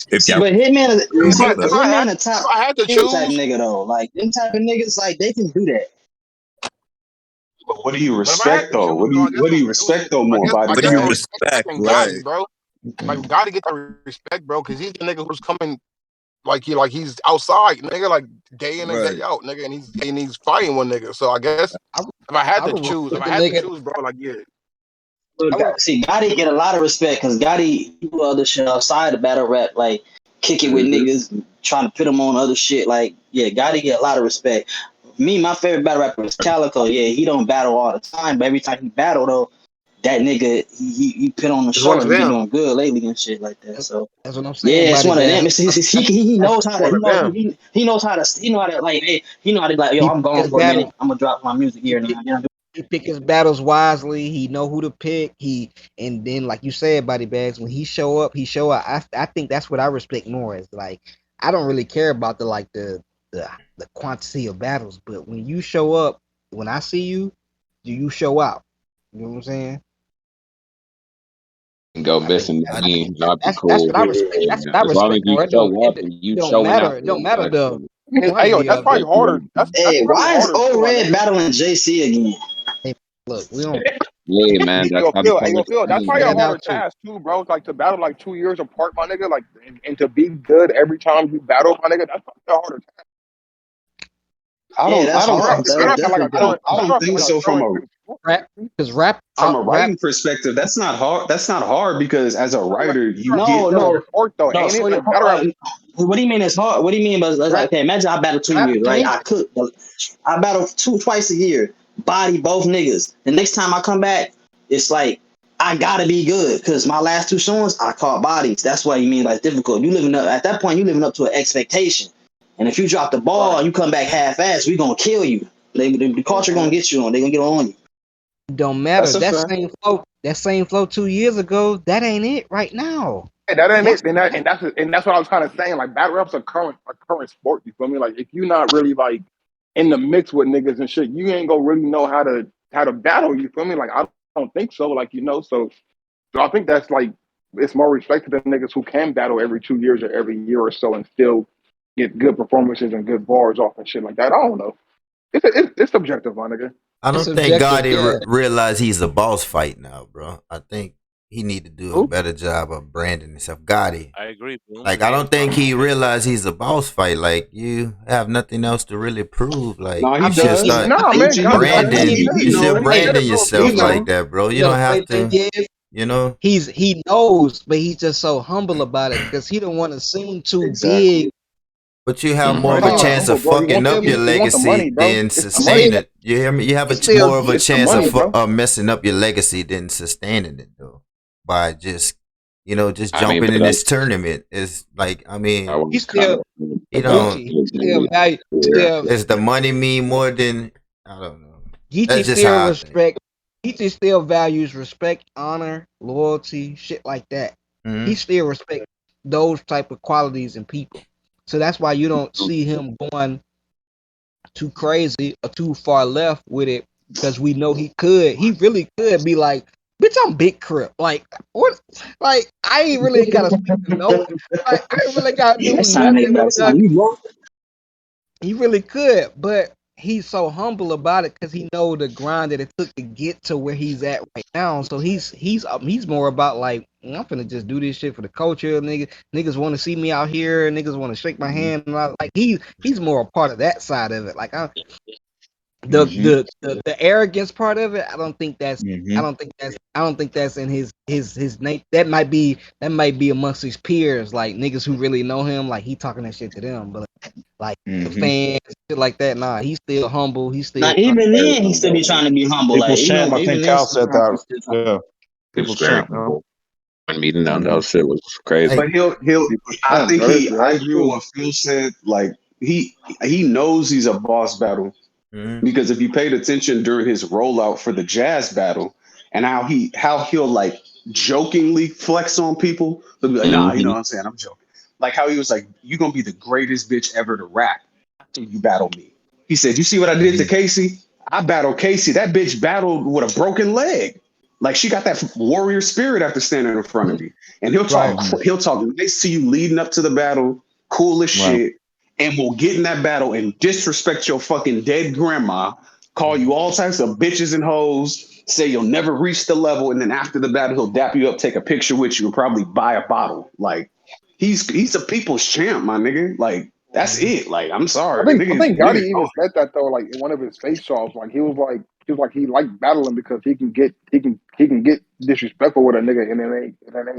if See, y'all but Hitman, If more the Hitman a top I had to tier type choose, nigga though. Like them type of niggas, like they can do that. But what do you but if I had respect to though? choose, though, I guess What do I'm you gonna choose. respect though more, body I what do guess you I'm bag? respect, respecting right? Gotti, bro. Like Gotti get the respect, bro, because he's the nigga who's coming he's outside, nigga, like day in and day Right. out, nigga, and he's fighting one nigga. So I guess if I had I to would choose, with the nigga. bro, like yeah, But I would, See, Gotti get a lot of respect because Gotti do other shit outside of battle rap, like kick it with Mm-hmm. niggas, trying to put them on other shit. Like, yeah, Gotti get a lot of respect. Me, my favorite battle rapper is Calico. Yeah, he don't battle all the time, but every time he battle though, that nigga he put on the it's one show. of He been them. doing good lately and shit like that. So that's what I'm yeah, saying, it's buddy. one of Bad. them. He That's knows how to One of them. he knows how to like hey, he know how to like yo, he I'm pick going his for a battle. minute. I'm gonna drop my music He here and pick, there. he pick his battles wisely. He know who to pick. And then like you said, body bags. When he show up, he show up. I think that's what I respect more. Is like I don't really care about the the quantity of battles, but when you show up, when I see you, do you show out? You know what I'm saying? Go I think missing I that think mean, y'all be that's cool. what I respect. That's what I As long as respect you more. show up and It you don't showing matter. out It for don't matter like the Hey yo, quantity that's of it. probably that's harder. cool. That's Hey, probably why is harder too, O my Red nigga. battling JC again? Hey, look, we don't. Yeah, man, that's how the Yo, colors Phil, that's change, probably a Stand man. harder out too. task too, bro. It's like to battle like 2 years apart, my nigga. Like and to be good every time you battle, my nigga. That's probably a harder task. Yeah, that's I don't hard. think That's so. Battle at like definitely a different. I don't think so current sport. Rap because rap from a rap. writing perspective. That's not hard. That's not hard because as a writer, you It's get current No, sport though, no. ain't it? So Like battle rap. what do you mean it's hard? What do you mean? But like, Rap, okay, imagine I battle 2 years, right? ain't I battle twice a year, body both niggas. The next time I come back, it's like I gotta be good because my last two songs I caught bodies. That's what you mean by it's difficult. You living up at that point. You living up to an expectation, and if you drop the ball and you come back half-assed, we gonna kill you. The culture gonna get you on. They gonna get on you. don't matter. that's a fact. That same flow 2 years ago, that ain't it right now. Hey, that ain't That's it. And that's what I was kind of saying. Like battle rap's a current sport. You feel me? Like if you're not really like in the mix with niggas and shit, you ain't gonna really know how to battle. You feel me? Like I don't think so. Like so I think that's like it's more respect to the niggas who can battle every 2 years or every year or so and still get good performances and good bars off and shit like that. I don't know. It's subjective, my nigga. I it's don't think subjective, Gotti yeah. realize he's a boss fight now, bro. I think he need to do a Who? better job of branding himself. Gotti. I agree, Boom. Like I don't think he realized he's a boss fight. Like you have nothing else to really prove. Like No, I he you should think does. he start Nah, I think man, Gucci, he God, I does. think branding. He You know should it. hey, branding He yourself know. like that, bro. You you know don't the have crazy thing to. is You know. he knows, but he's just so humble about it because he don't want to seem too big. Exactly. But you have more bro, of it a ain't Hold about on, chance humble, of bro. fucking up your He want the legacy money, bro. than It's the money. sustain it. You hear me? You have more of a It's the chance money, bro. of messing up your legacy than sustaining it, though. By just just I mean, jumping but in this that's tournament. It's like I I mean, he was kind still of you about don't. Gucci. He still value. yeah. Still Is the money mean more than I don't know. Geechee still respect. Geechee still values respect, honor, loyalty, shit like that. Mm-hmm. He still respects those type of qualities in people. So that's why you don't see him going too crazy or too far left with it, because we know he could. He really could be like, bitch, I'm Big Crip. Like, what? Like, I ain't really gotta speak to no. Like, I ain't really gotta do nothing. He really could, but he's so humble about it because he know the grind that it took to get to where he's at right now. So he's more about like, I'm finna just do this shit for the culture. Niggas want to see me out here. Niggas want to shake my hand. And like he's more a part of that side of it. Like the arrogance part of it, I don't think that's in his name. That might be amongst his peers, like niggas who really know him, like he talking that shit to them. But like the fans, shit like that, nah, he's still humble. He's still even then he still be trying to be humble. People's Like champ, I even think then, Cal said that. Yeah, people's champ. When meeting on that shit was crazy. But he'll. I agree with what Phil said. Like he knows he's a boss battle. Mm-hmm. Because if you paid attention during his rollout for the jazz battle and how he'll like jokingly flex on people, he'll be like, nah, you know what I'm saying? I'm joking. Like how he was like, you're gonna be the greatest bitch ever to rap after you battle me. He said, you see what I did to Casey? I battled Casey. That bitch battled with a broken leg. Like she got that warrior spirit after standing in front of me. And he'll talk nice to you leading up to the battle, cool as shit. And will get in that battle and disrespect your fucking dead grandma, call you all types of bitches and hoes, say you'll never reach the level, and then after the battle he'll dap you up, take a picture with you, and probably buy a bottle. Like he's a people's champ, my nigga. Like that's it. Like I'm sorry. I think Gotti even said that though, like in one of his face offs, like he liked battling because he can get disrespectful with a nigga and it ain't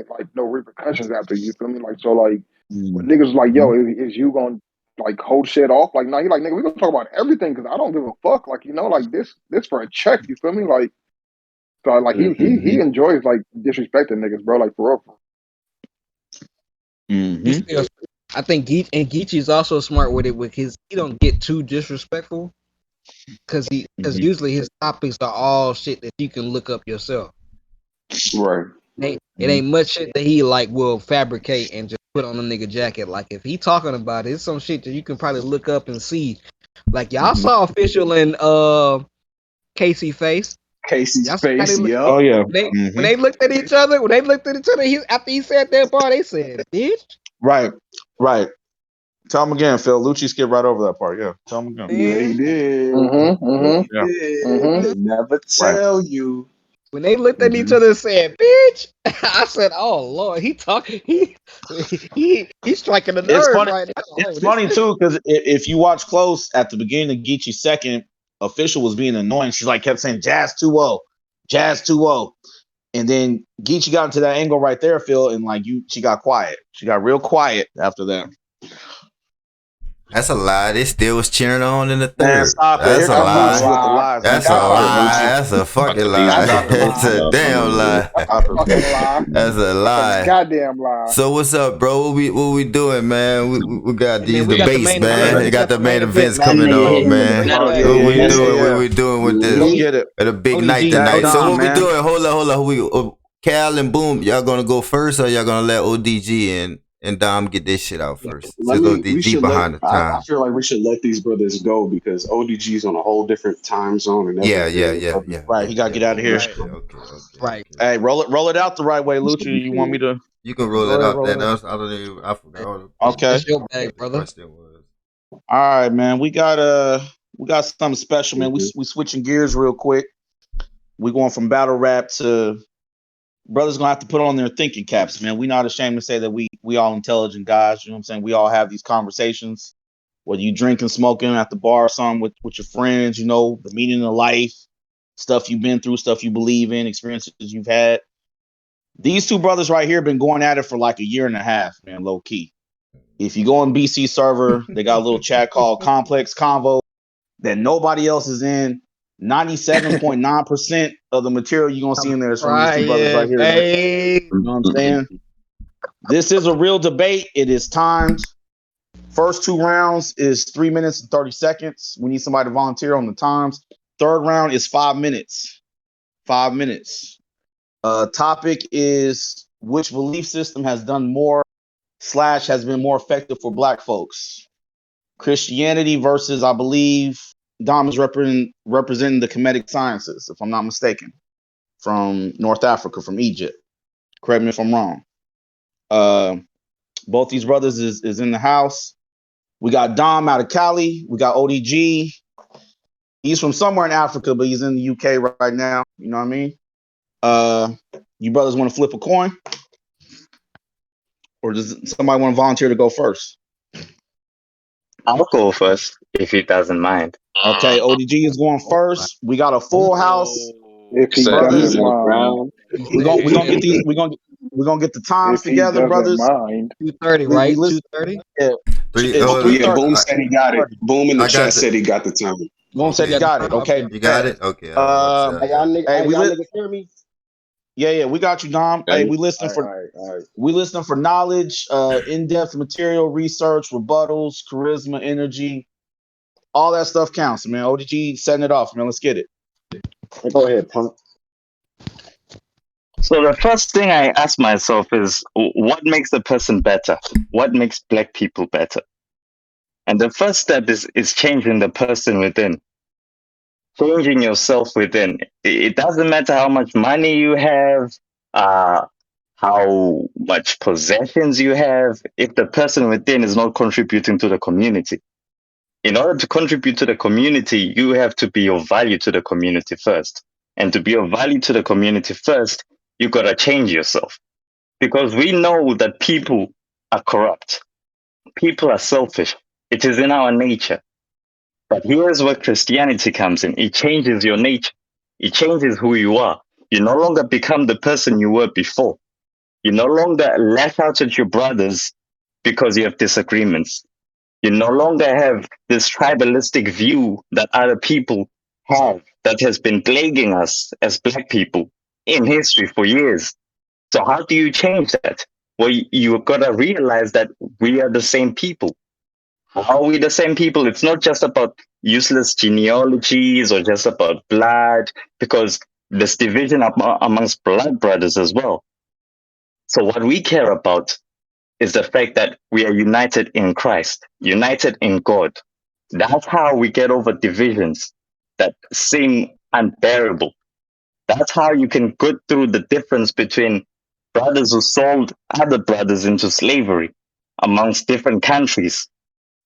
like no repercussions after, you feel me? Like so like when niggas like, yo, is you gonna like hold shit off? Like, nah, he like, nigga, we gonna talk about everything because I don't give a fuck. Like, you know, like this for a check, you feel me? Like, so like he enjoys like disrespecting niggas, bro. Like for real. I think Geechee is also smart with it. With his, he don't get too disrespectful because usually his topics are all shit that you can look up yourself. Right. It ain't much shit that he like will fabricate and just put on a nigga jacket. Like if he talking about it, it's some shit that you can probably look up and see. Like y'all saw Official and Casey's face. Casey's face, Oh yeah. When they looked at each other, after he said that part, they said, "Bitch." Right. Tell him again, Phil. Lucci skipped right over that part. Yeah. Tell him again. Yeah, he did. Never tell you. When they looked at each other and said, "Bitch," I said, "Oh Lord, he's striking the nerve right now." It's funny too because if you watch close at the beginning of Geechee's second, Official was being annoying. She like kept saying Jazz 2-0, Jazz 2-0, and then Geechee got into that angle right there, Phil, and like she got quiet. She got real quiet after that. That's a lie. They still was cheering on in the third. Man, stop it. That's a lie. That's a lie. That's a fucking lie. It's a damn lie. That's a lie. Goddamn lie. So what's up, bro? What we doing, man? We got these debates, man. We got the main events coming on, man. What we doing with this? At a big night tonight. So what we doing? Hold on. Cal and Boom, y'all gonna go first, or y'all gonna let ODG and Dom get this shit out first? I feel like we should let these brothers go because ODG's on a whole different time zone. And yeah. Right, he got to get out of here. Okay. Right. Hey, roll it out the right way, Lucci. You want me to? You can roll it out. I forgot. Okay. That's your bag, brother. All right, man. We got something special, man. We switching gears real quick. We going from battle rap to brothers gonna have to put on their thinking caps, man. We not ashamed to say that we all intelligent guys. You know what I'm saying? We all have these conversations, whether you drinking, smoking at the bar or something with your friends. You know, the meaning of life, stuff you've been through, stuff you believe in, experiences you've had. These two brothers right here been going at it for like a year and a half, man. Low key. If you go on BC server, they got a little chat called Complex Convo that nobody else is in. 97.9% of the material you're gonna see in there is from these two brothers right here. Babe. You know what I'm saying? This is a real debate. It is timed. First 2 rounds is 3 minutes and 30 seconds. We need somebody to volunteer on the times. Third round is 5 minutes. 5 minutes. Topic is which belief system has done more / has been more effective for Black folks? Christianity versus, I believe, Dom is representing the Kemetic sciences, if I'm not mistaken, from North Africa, from Egypt. Correct me if I'm wrong. Both these brothers is in the house. We got Dom out of Cali. We got ODG. He's from somewhere in Africa, but he's in the UK right now. You know what I mean? You brothers want to flip a coin? Or does somebody want to volunteer to go first? I'll go first, if he doesn't mind. Okay, ODG is going first. We got a full house. If he Brothers, doesn't mind. we're gonna get these. We're gonna get the times If he together, doesn't brothers. mind. 2:30, We right? listen. 2:30. Yeah, it's Oh yeah, 3:30. Boom said he got it. Boom in the I got chat said he got the time. Boom said he got it. Okay, You got it? Okay. hey, y'all niggas hear me? Yeah, we got you, Dom. Hey, we listening for knowledge, in-depth material, research, rebuttals, charisma, energy, all that stuff counts, man. ODG setting it off, man. Let's get it. Go ahead, punk. So the first thing I ask myself is, what makes a person better? What makes Black people better? And the first step is changing the person within, changing yourself within. It doesn't matter how much money you have, how much possessions you have, if the person within is not contributing to the community. In order to contribute to the community, you have to be of value to the community first. And to be of value to the community first, you got to change yourself. Because we know that people are corrupt. People are selfish. It is in our nature. But here's where Christianity comes in. It changes your nature. It changes who you are. You no longer become the person you were before. You no longer lash out at your brothers because you have disagreements. You no longer have this tribalistic view that other people have that has been plaguing us as Black people in history for years. So how do you change that? Well, you've got to realize that we are the same people. How are we the same people? It's not just about useless genealogies or just about blood, because there's division amongst blood brothers as well. So what we care about is the fact that we are united in Christ, united in God. That's how we get over divisions that seem unbearable. That's how you can get through the difference between brothers who sold other brothers into slavery amongst different countries.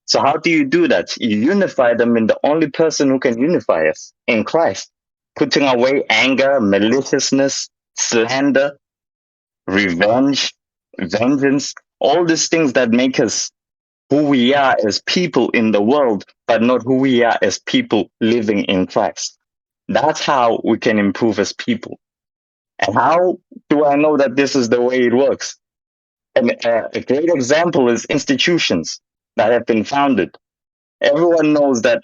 So how do you do that? You unify them in the only person who can unify us, in Christ, putting away anger, maliciousness, slander, revenge, vengeance, all these things that make us who we are as people in the world, but not who we are as people living in Christ. That's how we can improve as people. And how do I know that this is the way it works? And a great example is institutions that have been founded. Everyone knows that,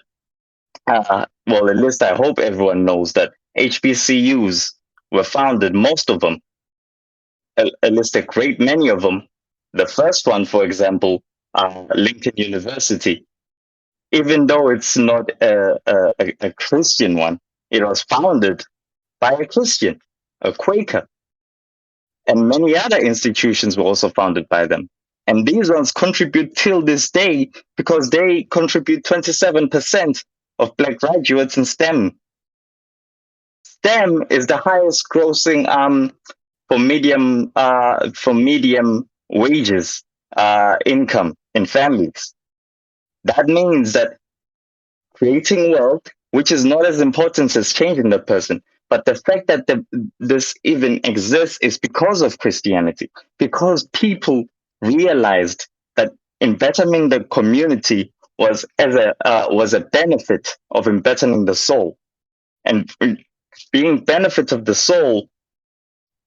well, at least I hope everyone knows that HBCUs were founded, most of them, at least a great many of them. The first one, for example, Lincoln University, even though it's not a Christian one, it was founded by a Christian, a Quaker. And many other institutions were also founded by them. And these ones contribute till this day because they contribute 27% of Black graduates in STEM. STEM is the highest grossing for medium wages income in families. That means that creating wealth, which is not as important as changing the person, but the fact that this even exists is because of Christianity, because people realized that bettering the community was a benefit of bettering the soul, and being benefit of the soul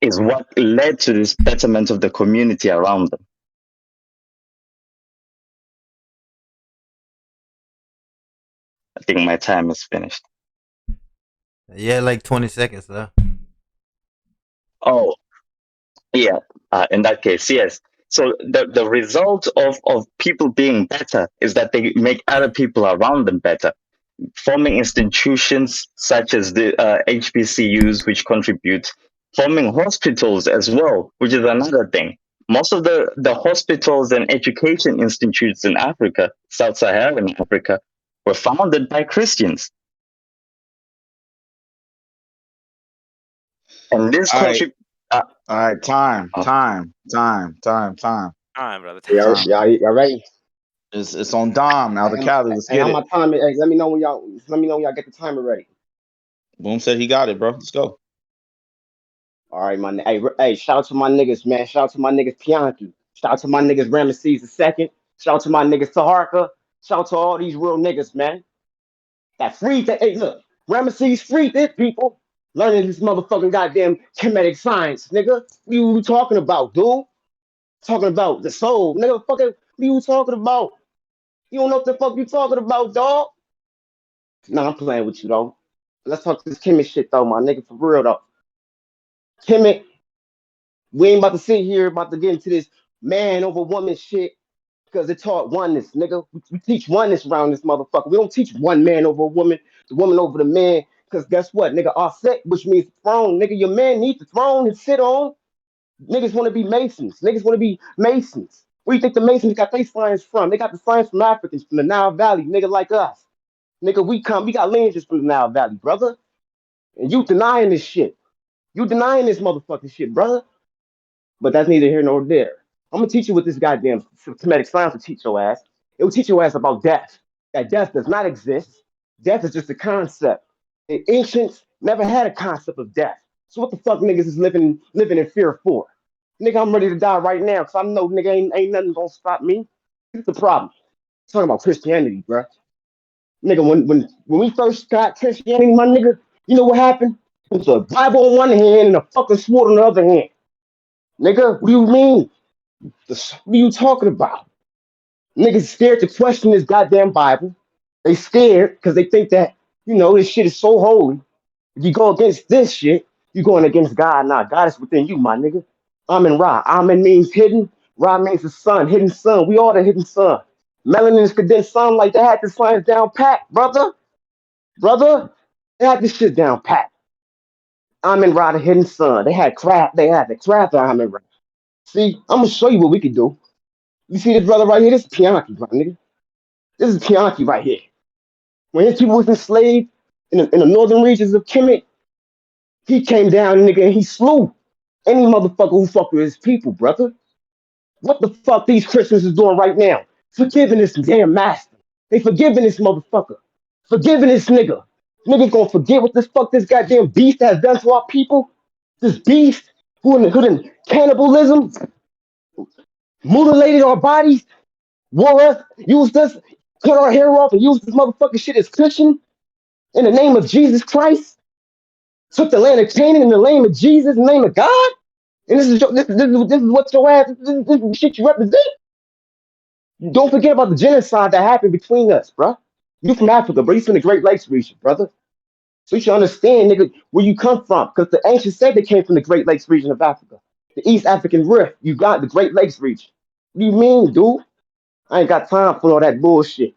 is what led to this betterment of the community around them. I think my time is finished. Yeah, like 20 seconds left. Oh, yeah. In that case, yes. So the result of people being better is that they make other people around them better. forming institutions such as the HBCUs, which contribute, forming hospitals as well, which is another thing. Most of the hospitals and education institutes in Africa, sub-Saharan Africa, were founded by Christians. And this country. All right, time, brother. Y'all ready? It's on Dom now. The Cali, let's get how it. my time? Hey, let me know when y'all get the timer ready. Boom said he got it, bro. Let's go. All right, man. Hey, shout out to my niggas, man. Shout out to my niggas Pianki. Shout out to my niggas Ramesses II. Shout out to my niggas Taharka. Shout out to all these real niggas, man. That free that hey, look, Ramesses freed this people. Learning this motherfucking goddamn kinetic science, nigga. What you talking about, dude? Talking about the soul, nigga. Fucking, what you talking about? You don't know what the fuck you talking about, dog. Nah, I'm playing with you though. Let's talk this Kemet shit though, my nigga, for real though. Kemet, we ain't about to sit here about to get into this man over woman shit because it taught oneness, nigga. We teach oneness around this motherfucker. We don't teach one man over a woman, the woman over the man. Because guess what, nigga? Offset, which means throne, nigga. Your man needs the throne to sit on. Niggas want to be Masons. Niggas want to be Masons. Where you think the Masons got their science from? They got the science from Africans, from the Nile Valley, nigga like us. Nigga, we got lineages from the Nile Valley, brother. And you denying this shit. You denying this motherfucking shit, brother. But that's neither here nor there. I'm gonna teach you what this goddamn Semitic science will teach your ass. It will teach your ass about death. That death does not exist. Death is just a concept. The ancients never had a concept of death. So what the fuck niggas is living in fear for? Nigga, I'm ready to die right now because I know nigga ain't nothing gonna stop me. Here's the problem. I'm talking about Christianity, bro. Nigga, when we first got Christianity, my nigga, you know what happened? It was a Bible on one hand and a fucking sword on the other hand. Nigga, what do you mean? What are you talking about? Niggas scared to question this goddamn Bible. They scared because they think that, you know, this shit is so holy. If you go against this shit, you're going against God. Nah, God is within you, my nigga. Amen Ra. Amen means hidden. Ra means the sun, hidden sun. We are the hidden sun. Melanin is condensed sunlight. They had the science down pat, brother. Brother, they had this shit down pat. Amen Ra, the hidden sun. They had the craft of Amen Ra. See, I'm gonna show you what we can do. You see this brother right here? This is Pianki, my nigga. This is Pianki right here. When his people was enslaved in the northern regions of Kemet, he came down, nigga, and he slew any motherfucker who fucked with his people, brother. What the fuck these Christians is doing right now? Forgiving this damn master. They forgiving this motherfucker. Forgiving this nigga. Niggas gonna forget what this goddamn beast has done to our people? This beast who in cannibalism, mutilated our bodies, wore us, used us, cut our hair off and used this motherfucking shit as cushion in the name of Jesus Christ. Took the land of Canaan in the name of Jesus, in the name of God. And this is what your ass, this is shit you represent. Don't forget about the genocide that happened between us, bro. You from Africa, bro. You from the Great Lakes region, brother. So you should understand, nigga, where you come from. Because the ancients said they came from the Great Lakes region of Africa. The East African Rift. You got the Great Lakes region. What do you mean, dude? I ain't got time for all that bullshit.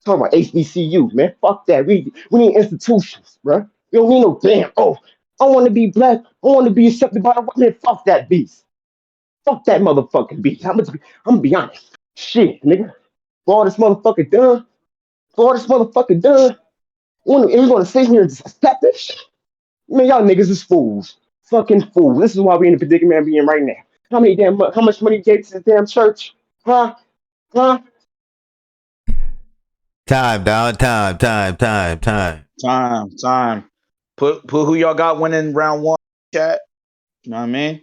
Talking about HBCU, man. Fuck that. We need institutions, bro. We don't need no damn. Oh, I want to be black. I want to be accepted by the white man. Fuck that beast. Fuck that motherfucking beast. I'm gonna be honest. Shit, nigga. For all this motherfucker done. We're gonna sit here and just accept this shit. Man, y'all niggas is fools. Fucking fools. This is why we in the predicament we in right now. How much money you gave to this damn church? Huh? Huh? Time. Put who y'all got winning round one, chat. You know what I mean?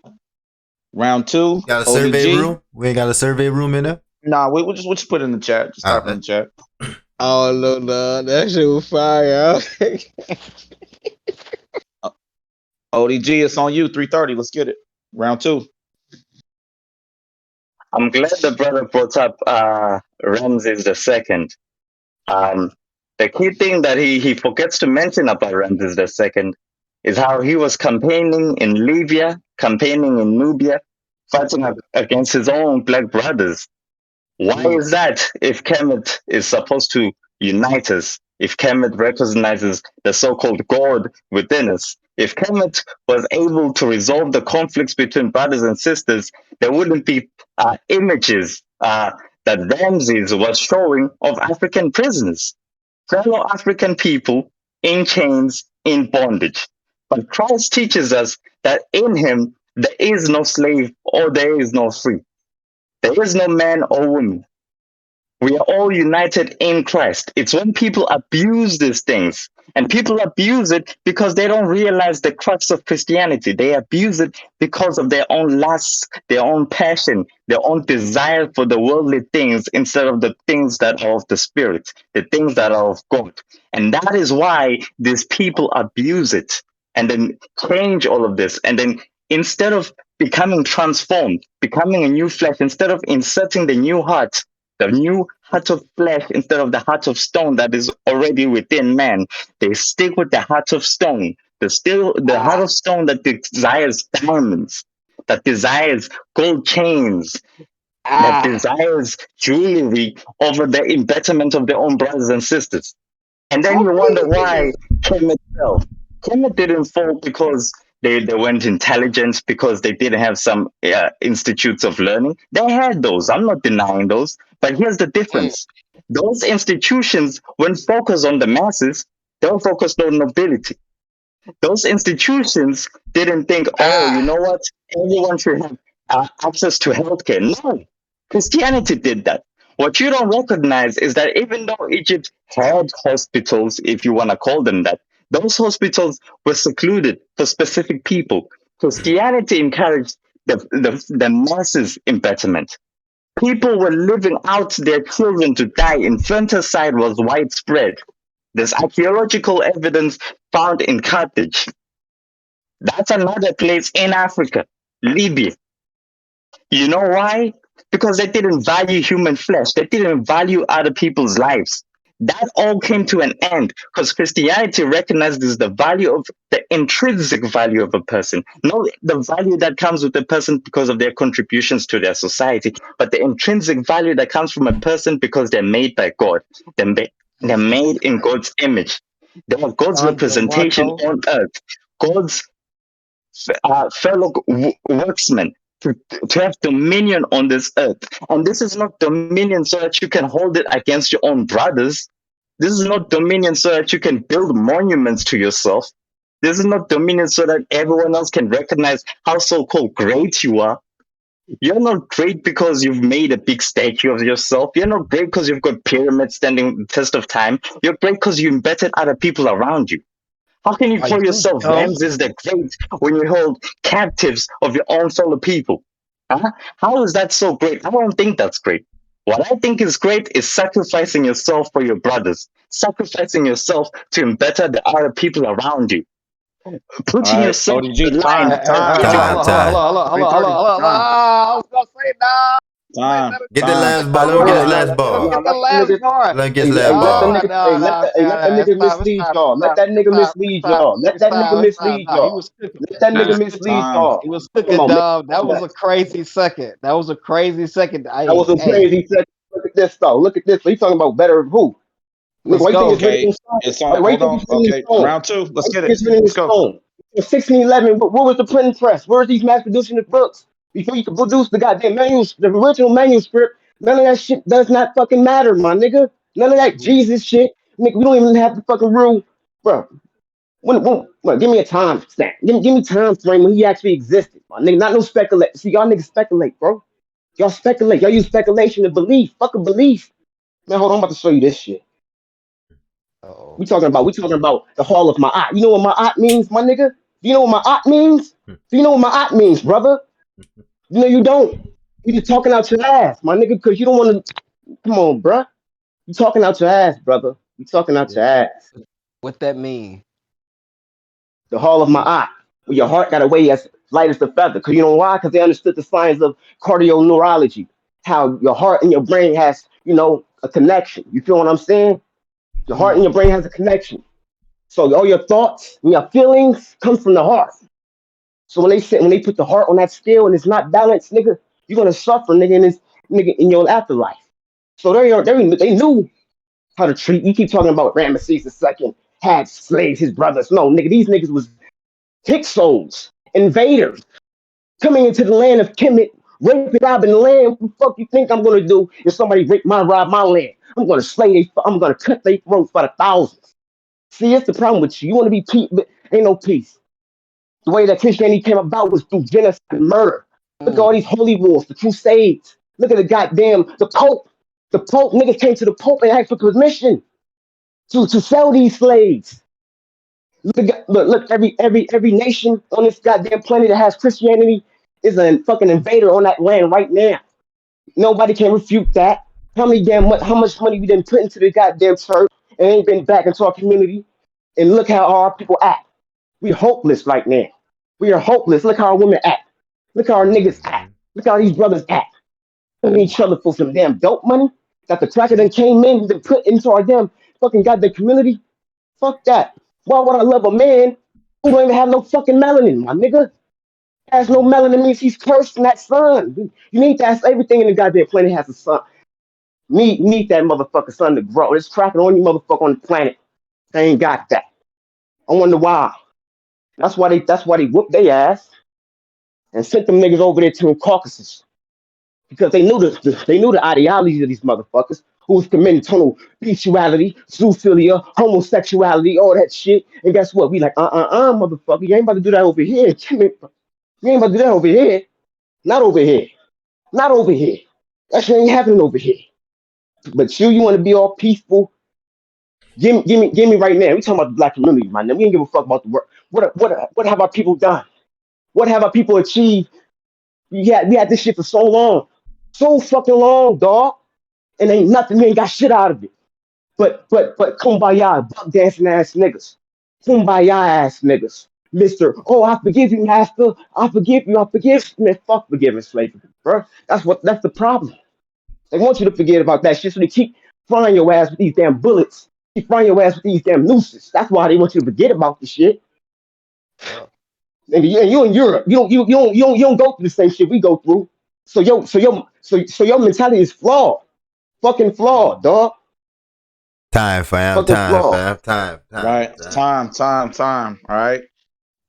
Round two, got a ODG. survey room? We ain't got a survey room in there? Nah, we'll just put it in the chat. Just type it in the chat. Oh no, that shit was fire. ODG, it's on you. 3:30. Let's get it. Round two. I'm glad the brother brought up Ramses II. The key thing that he forgets to mention about Ramses II is how he was campaigning in Libya, campaigning in Nubia, fighting against his own black brothers. Why is that if Kemet is supposed to unite us? if Kemet recognizes the so-called God within us, if Kemet was able to resolve the conflicts between brothers and sisters, there wouldn't be images that Ramses was showing of African prisoners, fellow African people in chains, in bondage. But Christ teaches us that in him there is no slave or there is no free. There is no man or woman. We are all united in Christ. It's when people abuse these things, and people abuse it because they don't realize the crux of Christianity. They abuse it because of their own lust, their own passion, their own desire for the worldly things instead of the things that are of the Spirit, the things that are of God. And that is why these people abuse it and then change all of this. And then instead of becoming transformed, becoming a new flesh, instead of inserting the new heart, the new heart of flesh instead of the heart of stone that is already within man, they stick with the heart of stone. The heart of stone that desires diamonds, that desires gold chains, that desires jewelry over the betterment of their own brothers and sisters. And then you wonder why Kemet fell. Kemet didn't fall because they weren't intelligent, because they didn't have some institutes of learning. They had those. I'm not denying those. But here's the difference. Those institutions weren't focused on the masses. They were focused on nobility. Those institutions didn't think, oh, you know what? Everyone should have access to healthcare. No, Christianity did that. What you don't recognize is that even though Egypt had hospitals, if you want to call them that, those hospitals were secluded for specific people. Christianity encouraged the masses in betterment. People were living out their children to die. Infanticide was widespread. There's archaeological evidence found in Carthage. That's another place in Africa, Libya. You know why? Because they didn't value human flesh. They didn't value other people's lives. That all came to an end because Christianity recognizes the value of the intrinsic value of a person, not the value that comes with a person because of their contributions to their society, but the intrinsic value that comes from a person because they're made by God. They're made in God's image. They are God's representation on earth. God's fellow worksmen to have dominion on this earth. And this is not dominion so that you can hold it against your own brothers. This is not dominion so that you can build monuments to yourself. This is not dominion so that everyone else can recognize how so-called great you are. You're not great because you've made a big statue of yourself. You're not great because you've got pyramids standing the test of time. You're great because you embedded other people around you. How can you call yourself Ramses the Great when you hold captives of your own fellow people? Huh? How is that so great? I don't think that's great. What I think is great is sacrificing yourself for your brothers, sacrificing yourself to better the other people around you, putting yourself on the line. I was gonna say no. Get the last bar. Let me get the last bar. Get the last part. Let me get the last bar. Let that nigga mislead y'all. Let that nigga mislead y'all. Let that nigga mislead y'all. Let that nigga mislead y'all. He was cooking, dog. That was a crazy second. That was a crazy second. That was a crazy second. Look at this though. Look at this. He's talking about better who? Let's go. Okay, it's on. Hold on. Okay, round two. Let's get it. Let's go. In 1611, what was the printing press? Where are these mass producing the books? Before you could produce the goddamn manuscript, the original manuscript, none of that shit does not fucking matter, my nigga. None of that Jesus shit. Nigga, we don't even have the fucking rule. Bro, give me a time stamp. Give me time frame when he actually existed. My nigga, not no speculate. See, y'all niggas speculate, bro. Y'all speculate. Y'all use speculation to belief. Fuck a belief. Man, hold on, I'm about to show you this shit. We talking about the Hall of Ma'at. You know what Ma'at means, my nigga? You know what Ma'at means? Do you know what Ma'at means, brother? You know you don't. You just talking out your ass, my nigga, because you don't want to. Come on, bruh. You talking out your ass, brother. You talking out your ass. What that mean? The Hall of Ma'at, where your heart got away as light as the feather. Because you know why? Because they understood the science of cardioneurology. How your heart and your brain has, a connection. You feel what I'm saying? Your heart and your brain has a connection. So all your thoughts and your feelings come from the heart. So when they put the heart on that scale and it's not balanced, nigga, you're gonna suffer, nigga, in your afterlife. So they knew how to treat. You keep talking about Ramesses II had slaves, his brothers. No, nigga, these niggas was Hyksos, invaders, coming into the land of Kemet, raping, robbing the land. What the fuck you think I'm gonna do if somebody rob my land? I'm gonna I'm gonna cut their throats by the thousands. See, it's the problem with you. You wanna be peace, but ain't no peace. The way that Christianity came about was through genocide and murder. Look at all these holy wars, the Crusades. Look at the Pope. The Pope, niggas came to the Pope and asked for permission to sell these slaves. Look, every nation on this goddamn planet that has Christianity is a fucking invader on that land right now. Nobody can refute that. How much money we done put into the goddamn church and ain't been back into our community? And look how our people act. We're hopeless right now. We are hopeless. Look how our women act. Look how our niggas act. Look how these brothers act. Killing each other for some damn dope money that the cracker done came in and put into our damn fucking goddamn community. Fuck that. Why would I love a man who don't even have no fucking melanin, my nigga? Has no melanin means he's cursed from that sun. You need to ask everything in the goddamn planet has a sun. Need that motherfucker sun to grow. There's cracker on you motherfucker on the planet. They ain't got that. I wonder why. That's why they whooped their ass and sent them niggas over there to the Caucasus. Because they knew the ideology of these motherfuckers who was committing total bestiality, zoophilia, homosexuality, all that shit. And guess what? We like, motherfucker, you ain't about to do that over here. You ain't about to do that over here. Not over here. Not over here. That shit ain't happening over here. But you want to be all peaceful? Give me right now. We talking about the black community, man. We ain't give a fuck about the work. What have our people done? What have our people achieved? We had this shit for so long. So fucking long, dog. And ain't nothing, we ain't got shit out of it. But kumbaya, buck dancing ass niggas. Kumbaya ass niggas. Mr. Oh, I forgive you, master. I forgive you. Man, fuck forgiving slavery, bro. That's the problem. They want you to forget about that shit, so they keep frying your ass with these damn bullets. Keep frying your ass with these damn nooses. That's why they want you to forget about the shit. And you in Europe, you don't go through the same shit we go through. So your mentality is flawed. Fucking flawed, dog. Time, fam. Fucking Time, flawed. fam. Right. Time. All right.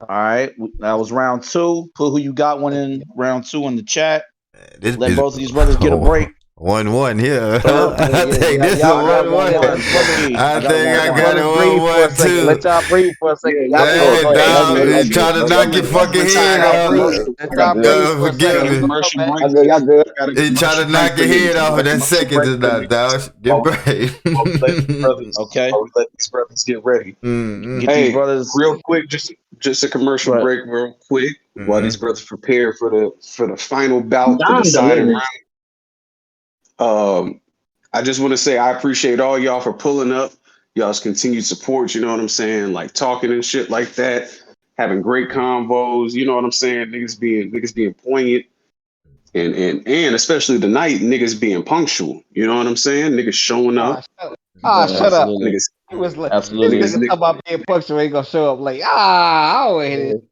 All right. That was round two. Put who you got one in round two in the chat. Let both of these brothers get a break. 1-1 here. Third, I think this is a 1-1. I think I got a 1-1 too. Let y'all breathe for a second. Y'all Hey, go ahead. dog, you trying to knock your fucking head off. Let y'all breathe for a Forgive second. me. Y'all good. He trying to knock your head off in that second just now, dog. Get break. Okay. While we let these brothers get ready. Mm-hmm. Get these brothers real quick, just a commercial break, real quick, while these brothers prepare for the final bout, the deciding round. I just want to say I appreciate all y'all for pulling up, y'all's continued support. You know what I'm saying? Like talking and shit like that, having great convos. You know what I'm saying? Niggas being poignant, and especially tonight, niggas being punctual. You know what I'm saying? Niggas showing up. Shut up. Niggas. It was like Absolutely. this nigga talking about being punctual ain't gonna show up like I always hit it.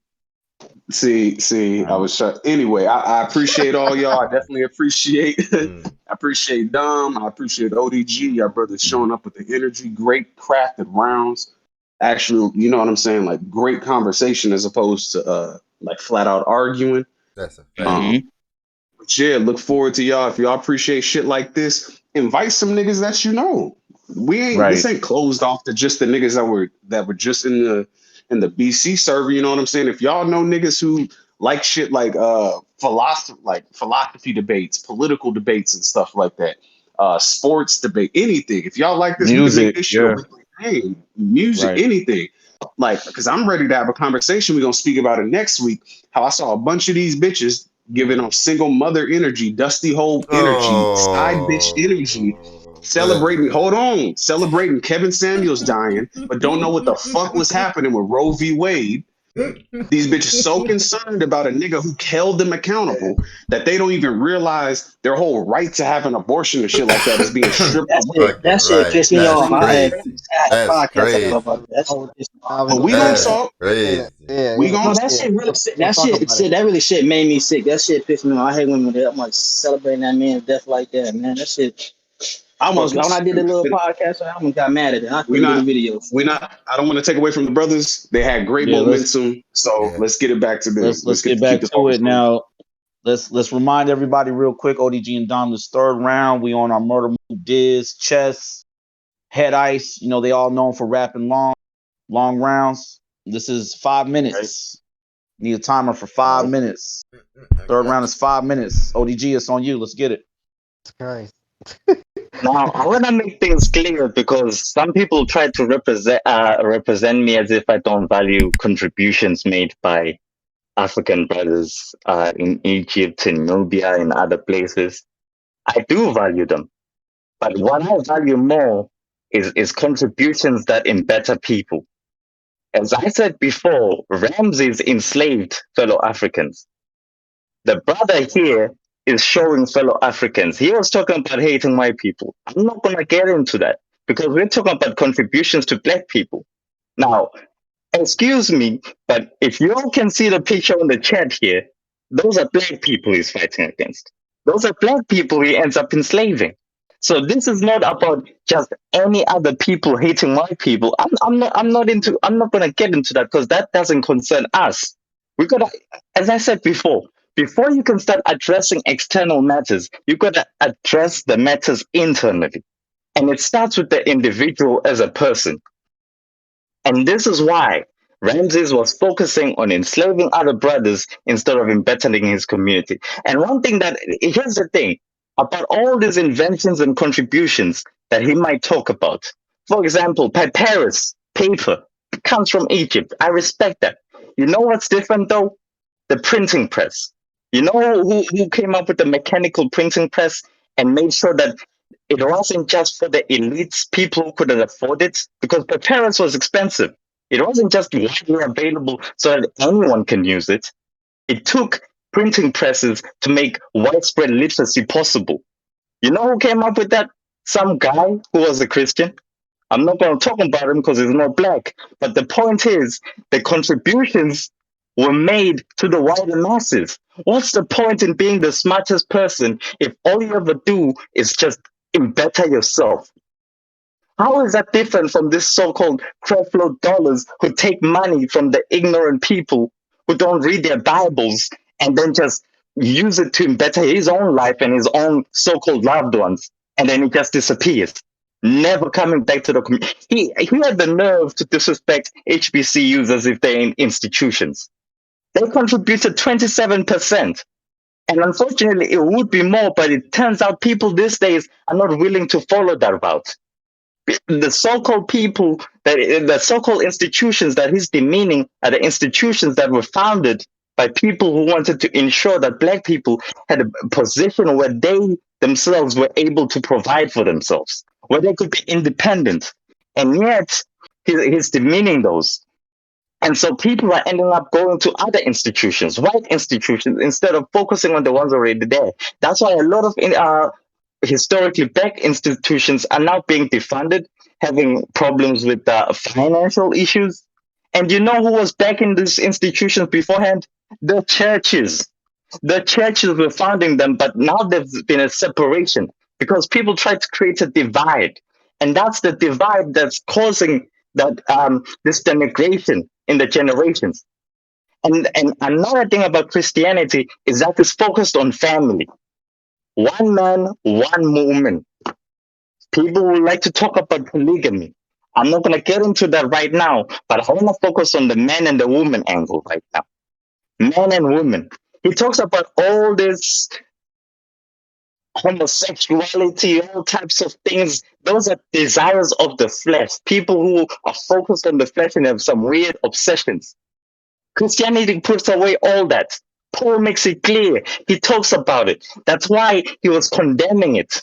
See, I was shut. Anyway, I appreciate all y'all. I definitely appreciate I appreciate Dom. I appreciate ODG. Y'all brothers showing up with the energy, great crafted rounds. Actually, you know what I'm saying? Like great conversation as opposed to like flat out arguing. That's a fact. But yeah, look forward to y'all. If y'all appreciate shit like this, invite some niggas that you know. This ain't closed off to just the niggas that were just in the BC server. You know what I'm saying? If y'all know niggas who like shit like philosophy debates, political debates and stuff like that, sports debate, anything. If y'all like this, we can make this shit a weekly thing. Music, anything. Like, because I'm ready to have a conversation. We're gonna speak about it next week. How I saw a bunch of these bitches giving off single mother energy, dusty hole energy, side bitch energy, celebrating Kevin Samuels dying, but don't know what the fuck was happening with Roe v. Wade. These bitches so concerned about a nigga who held them accountable that they don't even realize their whole right to have an abortion and shit like that is being stripped away. That shit pissed me off. I had a podcast about that. But we gonna talk. We gonna that shit really sick. That really shit made me sick. That shit pissed me off. I hate women that I'm like celebrating that man's death like that, man. That shit. I almost Fucking when I did the little stupid. podcast, I almost got mad at it. I We couldn't do the not. videos. We not. I don't want to take away from the brothers. They had great Yeah, momentum. So Yeah. let's get it back to them. let's get Keep back the to focus it on them. now. Let's remind everybody real quick. ODG and Dom, this third round. We on our murder move, Diz, Chess, Head Ice. You know they all known for rapping long rounds. This is 5 minutes. Need a timer for 5 minutes. Third round is 5 minutes. ODG, it's on you. Let's get it. Christ. Now I want to make things clear because some people try to represent me as if I don't value contributions made by African brothers in Egypt, in Nubia, in other places. I do value them, but what I value more is contributions that embetter people. As I said before, Ramses enslaved fellow Africans. The brother here is showing fellow Africans. He was talking about hating white people. I'm not going to get into that because we're talking about contributions to black people. Now, excuse me, but if you all can see the picture on the chat here, those are black people he's fighting against. Those are black people he ends up enslaving. So this is not about just any other people hating white people. I'm not gonna get into that because that doesn't concern us. We gotta, as I said before you can start addressing external matters, you gotta address the matters internally. And it starts with the individual as a person. And this is why Ramses was focusing on enslaving other brothers instead of bettering his community. And here's the thing about all these inventions and contributions that he might talk about. For example, papyrus, paper, comes from Egypt. I respect that. You know what's different though? The printing press. You know who came up with the mechanical printing press and made sure that it wasn't just for the elites, people who couldn't afford it, because papyrus was expensive. It wasn't just widely available so that anyone can use it. It took printing presses to make widespread literacy possible. You know who came up with that? Some guy who was a Christian. I'm not going to talk about him because he's not black. But the point is, the contributions were made to the wider masses. What's the point in being the smartest person if all you ever do is just better yourself? How is that different from this so-called Creflo dollars who take money from the ignorant people who don't read their Bibles and then just use it to better his own life and his own so-called loved ones, and then he just disappears, never coming back to the community? He had the nerve to disrespect HBCUs as if they're in institutions. They contributed 27%. And unfortunately, it would be more, but it turns out people these days are not willing to follow that route. The so-called people the so-called institutions that he's demeaning are the institutions that were founded by people who wanted to ensure that black people had a position where they themselves were able to provide for themselves, where they could be independent. And yet he's demeaning those. And so people are ending up going to other institutions, white institutions, instead of focusing on the ones already there. That's why a lot of historically black institutions are now being defunded, having problems with financial issues. And you know who was backing these institutions beforehand? The churches. The churches were founding them, but now there's been a separation because people try to create a divide. And that's the divide that's causing that this denigration in the generations. And another thing about Christianity is that it's focused on family. One man, one woman. People would like to talk about polygamy. I'm not going to get into that right now, but I want to focus on the man and the woman angle right now. Man and woman. He talks about all this homosexuality, all types of things. Those are desires of the flesh. People who are focused on the flesh and have some weird obsessions. Christianity puts away all that. Paul makes it clear. He talks about it. That's why he was condemning it.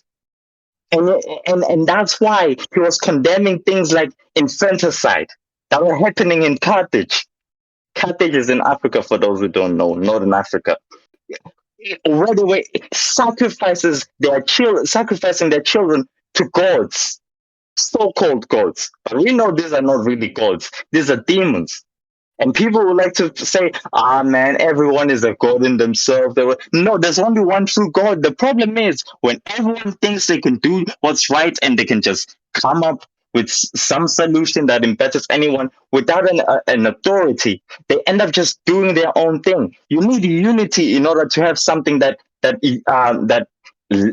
And that's why he was condemning things like infanticide that were happening in Carthage. Carthage is in Africa, for those who don't know, Northern Africa. Where they were sacrificing their children to gods, so-called gods. But we know these are not really gods. These are demons. And people would like to say, ah, man, everyone is a god in themselves. No, there's only one true God. The problem is when everyone thinks they can do what's right and they can just come up with some solution that betters anyone without an authority, they end up just doing their own thing. You need unity in order to have something that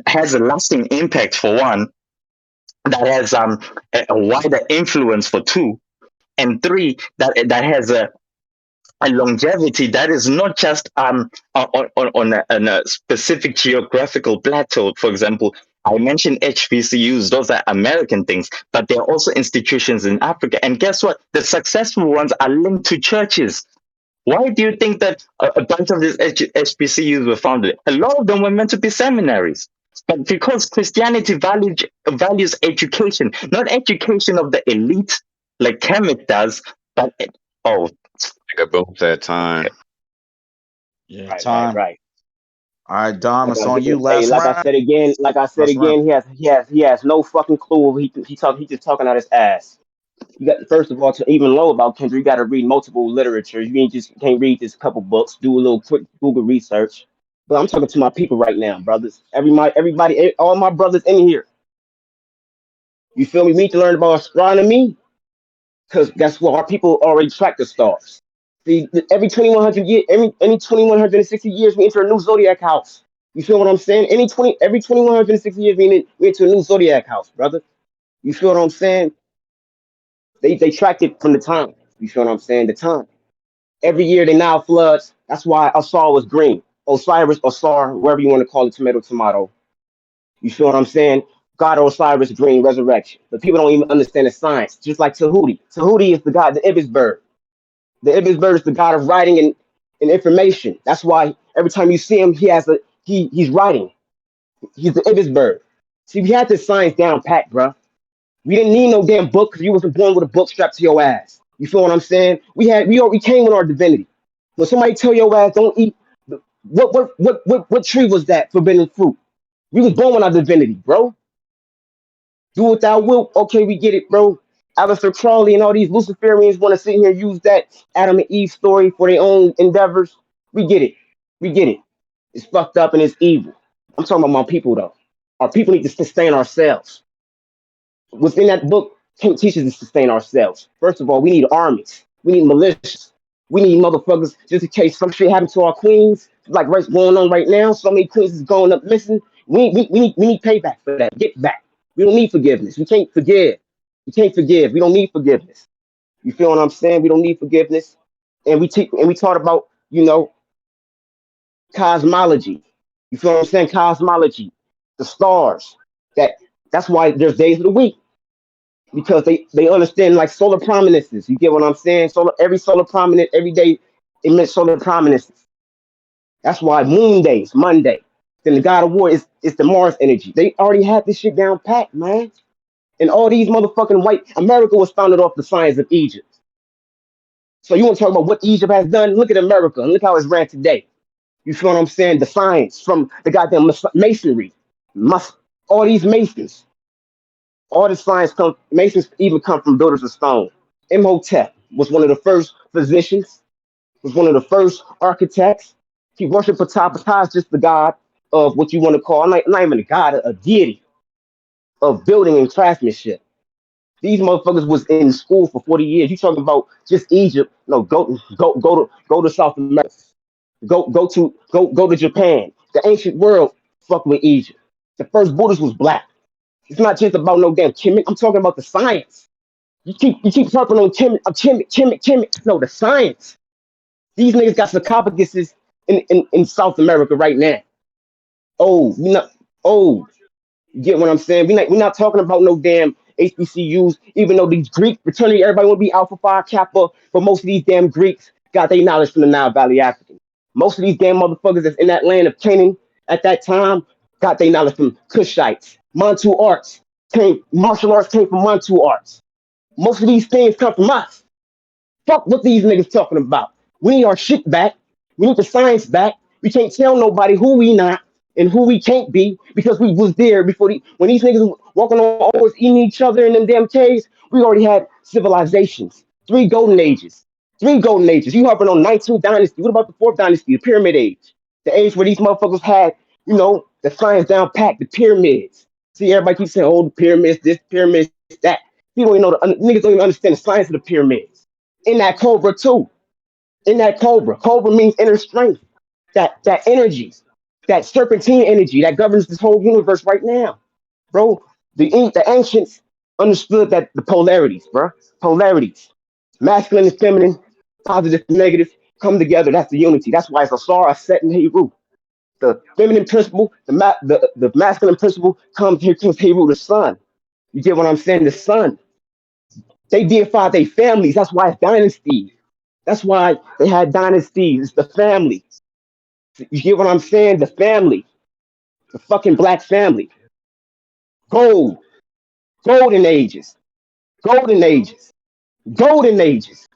has a lasting impact for one, that has a wider influence for two, and three, that has a longevity that is not just on a specific geographical plateau. For example, I mentioned HBCUs; those are American things, but there are also institutions in Africa. And guess what? The successful ones are linked to churches. Why do you think that a bunch of these HBCUs were founded? A lot of them were meant to be seminaries. But because Christianity values education, not education of the elite like Kemet does, but oh, Nigga, boom said time. Yeah, time. Right. All right, Dom, it's on you. Hey, Last like I round. said again, Last round. he has no fucking clue. He just talking out his ass. You got, first of all, to even know about Kendrick, you got to read multiple literature. Can't read just a couple books. Do a little quick Google research. But I'm talking to my people right now, brothers. Everybody, all my brothers in here. You feel me? We need to learn about astronomy, because guess what? Our people already track the stars. See, every 2100 year, any 2160 years, we enter a new zodiac house. You feel what I'm saying? Every 2160 years, we enter a new zodiac house, brother. You feel what I'm saying? They tracked it from the time. You feel what I'm saying? The time. Every year they now floods. That's why Osar was green. Osiris, Osar, wherever you want to call it, tomato, tomato. You feel what I'm saying? God Osiris green resurrection. But people don't even understand the science. Just like Tahuti. Tahuti is the god, the Ibis bird. The Ibis bird is the god of writing and information. That's why every time you see him, he's writing. He's the Ibis bird. See, we had this science down pat, bro. We didn't need no damn book because you wasn't born with a book strapped to your ass. You feel what I'm saying? We came with our divinity. When somebody tell your ass don't eat, what tree was that forbidden fruit? We was born with our divinity, bro. Do what thou wilt. Okay, we get it, bro. Aleister Crowley and all these Luciferians want to sit here and use that Adam and Eve story for their own endeavors. We get it. We get it. It's fucked up and it's evil. I'm talking about my people though. Our people need to sustain ourselves. Within that book, Kate teaches us to sustain ourselves. First of all, we need armies. We need militias. We need motherfuckers just in case some shit happens to our queens, like what's going on right now. So many queens is going up missing. We need payback for that. Get back. We don't need forgiveness. We can't forgive. We can't forgive. We don't need forgiveness. You feel what I'm saying? We don't need forgiveness. And we taught about, cosmology. You feel what I'm saying? Cosmology. The stars. That's why there's days of the week, because they understand like solar prominences. You get what I'm saying? Every solar prominent every day it meant solar prominences. That's why Moon Days, Monday. Then the God of War is the Mars energy. They already had this shit down pat, man. And all these motherfucking white America was founded off the science of Egypt. So you want to talk about what Egypt has done? Look at America and look how it's ran today. You feel what I'm saying? The science from the goddamn masonry, all these masons. All the science Masons even come from builders of stone. Imhotep was one of the first physicians, was one of the first architects. He worshiped Ptah. Ptah is just the god of what you want to call, not even a god, a deity of building and craftsmanship. These motherfuckers was in school for 40 years. You talking about just Egypt? No, go to South America. Go to Japan. The ancient world fuck with Egypt. The first Buddhist was black. It's not just about no damn Kemet. I'm talking about the science. You keep harping on Kemet. No, the science. These niggas got sarcophaguses in South America right now. Oh, we not. Oh, you get what I'm saying? We're not talking about no damn HBCUs. Even though these Greek fraternity, everybody want to be Alpha Phi Kappa, but most of these damn Greeks got their knowledge from the Nile Valley Africans. Most of these damn motherfuckers that's in that land of Canaan at that time got their knowledge from Kushites, Mantu arts. Martial arts came from Mantu arts. Most of these things come from us. Fuck what these niggas talking about. We need our shit back. We need the science back. We can't tell nobody who we not and who we can't be because we was there before when these niggas walking on always eating each other in them damn caves. We already had civilizations, 3 golden ages, 3 golden ages. You harping on 19th dynasty. What about the 4th dynasty, the pyramid age? The age where these motherfuckers had, the science down packed, the pyramids. See, everybody keeps saying, oh, the pyramids, this, pyramids, that. People don't even know, niggas don't even understand the science of the pyramids. In that cobra, too. In that cobra. Cobra means inner strength. That energy, that serpentine energy that governs this whole universe right now. Bro, the ancients understood that the polarities, bro. Polarities. Masculine and feminine, positive and negative, come together. That's the unity. That's why it's a Asar, a set, and Heru. The feminine principle, the masculine principle comes here, comes Heru, the sun. You get what I'm saying? The sun. They deified their families. That's why it's dynasty. That's why they had dynasties. It's the family. You get what I'm saying? The family. The fucking black family. Gold. Golden ages. Golden ages. Golden ages.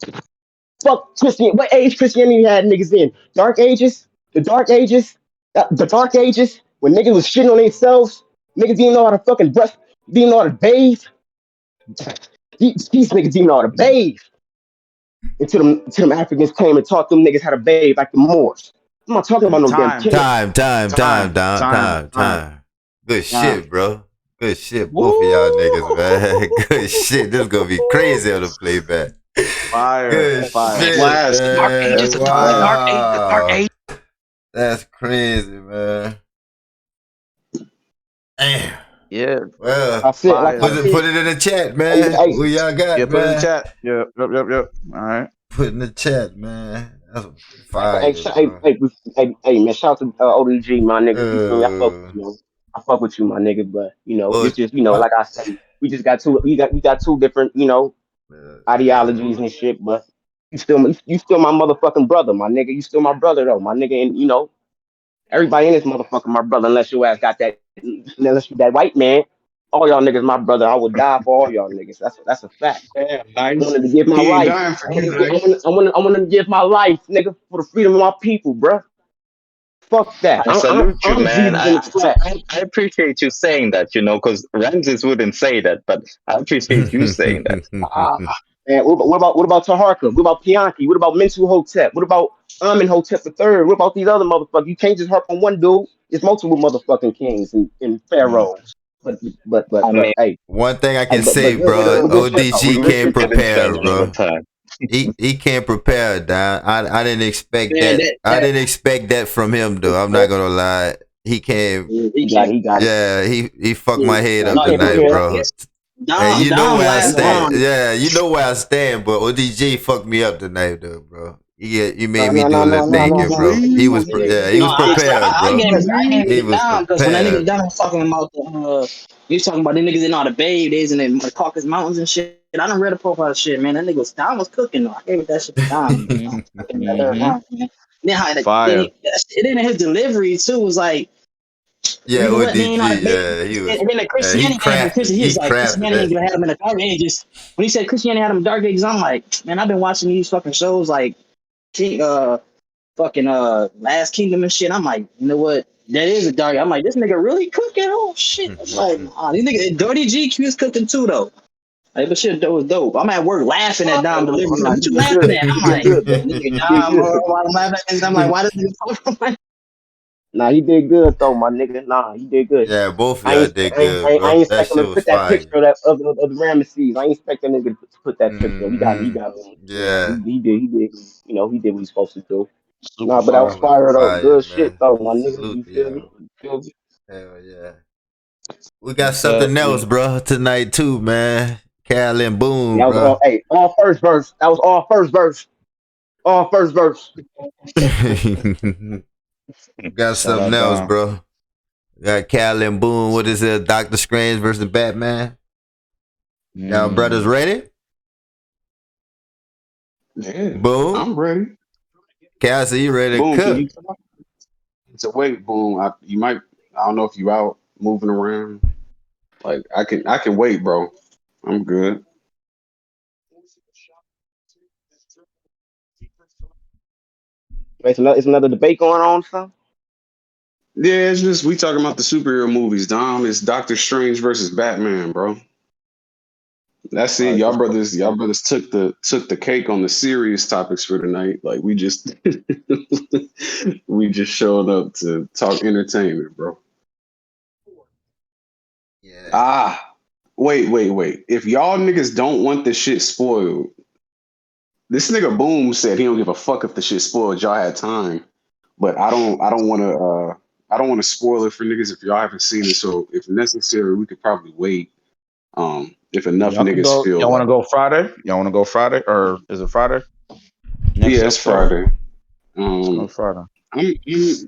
Fuck Christian. What age Christianity had niggas in? Dark ages? The dark ages? The dark ages? When niggas was shitting on themselves? Niggas didn't know how to fucking brush, didn't know how to bathe. These niggas didn't know how to bathe. Until them Africans came and taught them niggas how to bathe like the Moors. I'm not talking about no damn Time. Good shit, bro. Good shit, both of y'all niggas, man. Good shit. This is gonna be crazy on the playback. Fire. Good Fire. shit, Blast. man. Dark ages, the dark age. That's crazy, man. Damn. Yeah. Well, I said, like I put said, it in the chat, man. Who y'all got, Yeah, man? put it in the chat. Yep. All right. Put in the chat, man. That's hey, fire, man, shout out to ODG, my nigga. You feel me? I fuck with you, man. I fuck with you, my nigga. But it's just, like I said, we just got we got 2 different, ideologies and shit. But you still my motherfucking brother, my nigga. You still my brother though, my nigga. And everybody in this motherfucker, my brother. Unless your ass got unless you that white man. All y'all niggas, my brother. I would die for all y'all niggas. That's a fact. Yeah, I nice. wanted to give my He ain't life. dying for I you. wanted to give my life, nigga, for the freedom of my people, bruh. Fuck that. I salute you, I'm man. Jesus in the flesh. I appreciate you saying that, because Ramses wouldn't say that, but I appreciate you saying that. Ah, man, what about Taharka? What about Pianki? What about Mensu Hotep? What about Amin Hotep the third? What about these other motherfuckers? You can't just harp on one dude. It's multiple motherfucking kings and pharaohs. But I mean, hey, one thing I can but say, bro, good shit though. ODG we can't get in prepare, church all the bro. time. He can't prepare, Don. I didn't expect Man, that. I didn't expect that from him, though. I'm not gonna lie. He came. He got it. Yeah, he fucked my head He up No, can't tonight, prepare. bro. And Dom, you know Dom where I last stand. round. Yeah, you know where I stand. But ODG fucked me up tonight, though, bro. He made me No, do a little thinking, no. bro. He was No, prepared, I bro. gave He it was down because when that nigga prepared. Dom was talking about he was talking about the niggas in all the Bay days and the Caucasus Mountains and shit. I done read a profile of shit, man. That nigga was Dom was cooking though. I gave it that shit to Dom. Then Fire. then his delivery too was like, Yeah, nigga, what? They ain't know how to ODG. bake. Yeah, he was. And then the He Christianity came from crafted. Christian. He He was like, crafted Christianity that had shit. him in the dark ages. When he said Christianity had him in the dark ages, I'm like, man, I've been watching these fucking shows like King, fucking Last Kingdom and shit. I'm like, you know what? That is a dark. I'm like, this nigga really cooking? Oh shit! I'm like, these niggas, Dirty GQ is cooking too though. Like, but shit, that was dope. I'm at work laughing at Dom delivery. Like, what you He did laughing good. at? I'm He did like, good though. nigga, He did Dom. good. While I'm laughing at this, I'm like, why does he talk? Nah, he did good though, my nigga. Nah, he did good. Yeah, both of I y'all ain't, did I ain't, I good, ain't, I bro. ain't That expecting him shit to was put that fire. picture of the Ramesses. I ain't expecting nigga to put that picture. He Mm-hmm. got me. Yeah, He did. He did what he's supposed to do. Super Nah, but that was that fire. was fire though. fire, Good shit man. though, my nigga. Salute You to feel me? y'all. You feel me? Hell yeah. We got something else, bro, tonight too, man. Carolyn Boone, That was all. bro. Hey, all first verse. That was all first verse. All first verse. Got Shout something out else, Dom. bro. Got Carolyn Boone. What is it? Doctor Strange versus Batman. Y'all brothers ready? Yeah, Boom. I'm ready. Cassie, you ready to Boom, can cook? you talk? So wait, boom. You might. I don't know if you out moving around. Like I can wait, bro. I'm good. It's another debate going on, son. Yeah, it's just we talking about the superhero movies. Dom, it's Doctor Strange versus Batman, bro. That's All it. right, for sure. Y'all brothers took the cake on the serious topics for tonight. Like we just we just showed up to talk entertainment, bro. Yeah. Wait. If y'all niggas don't want the shit spoiled, this nigga Boom said he don't give a fuck if the shit spoiled. Y'all had time, but I don't want to spoil it for niggas if y'all haven't seen it. So if necessary, we could probably wait. If enough Y'all can niggas go. feel Y'all want like, to go Friday? Y'all want to go Friday, or is it Friday? Next yeah, it's episode. Friday. Let's go Friday.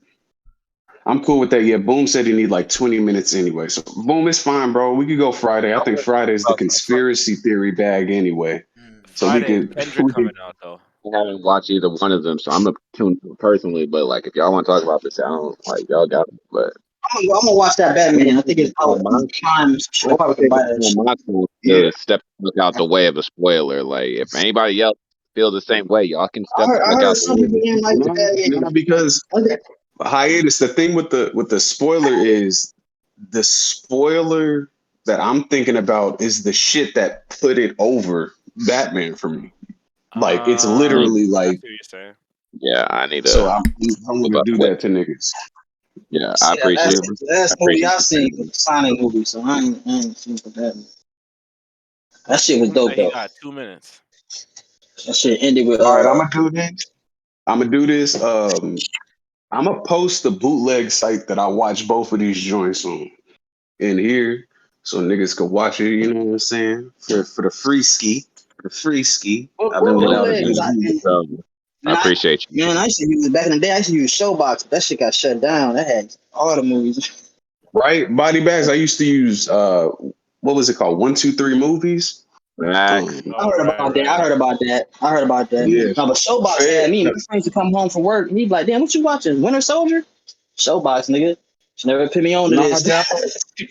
I'm cool with that. Yeah, Boom said he need like 20 minutes anyway. So Boom, it's fine, bro. We could go Friday. I think Friday is the conspiracy theory bag anyway. So we Friday is could Kendrick we coming could out though. I haven't watched either one of them, so I'm gonna tune personally. But like, if y'all want to talk about this, I don't like y'all got it. But I'm gonna watch that I'm Batman. gonna I think it's out on Prime. I'm Shit, I gonna probably could take it buy that upon shit. myself yeah. to step look out the way of a spoiler. Like, if anybody else feels the same way, y'all can step the I fuck heard out the some way. people didn't like the No, Batman. because Okay. hiatus. The thing with the spoiler is the spoiler that I'm thinking about is the shit that put it over Batman for me. Like it's literally I like see what you're saying. Yeah, I need so to I don't want look to out do the way. that to niggas. Yeah, I See, that appreciate Yeah, last, but the last I movie appreciate I you seen saying was the Sonic movie, so I ain't seen the Batman. That shit was Boom dope said he though. got 2 minutes. That shit ended with all right, I'm gonna do this. I'm gonna do this. I'm gonna post the bootleg site that I watch both of these joints on in here, so niggas can watch it. You know what I'm saying? For the free ski, for the free ski. I've been it. without a bootleg. good week. I appreciate you. Man, I used to use back in the day. I used to use Showbox. But that shit got shut down. That had all the movies. Right, body bags. I used to use what was it called? 1, 2, 3 movies. Max. I Oh heard right, about that. I right. heard about that. I heard about that. Yeah, No, but Showbox Fed. had me. My friends would come home from work and he'd be like, "Damn, what you watching? Winter Soldier?" Showbox, nigga. She never put me on to Nah, this. Dapo.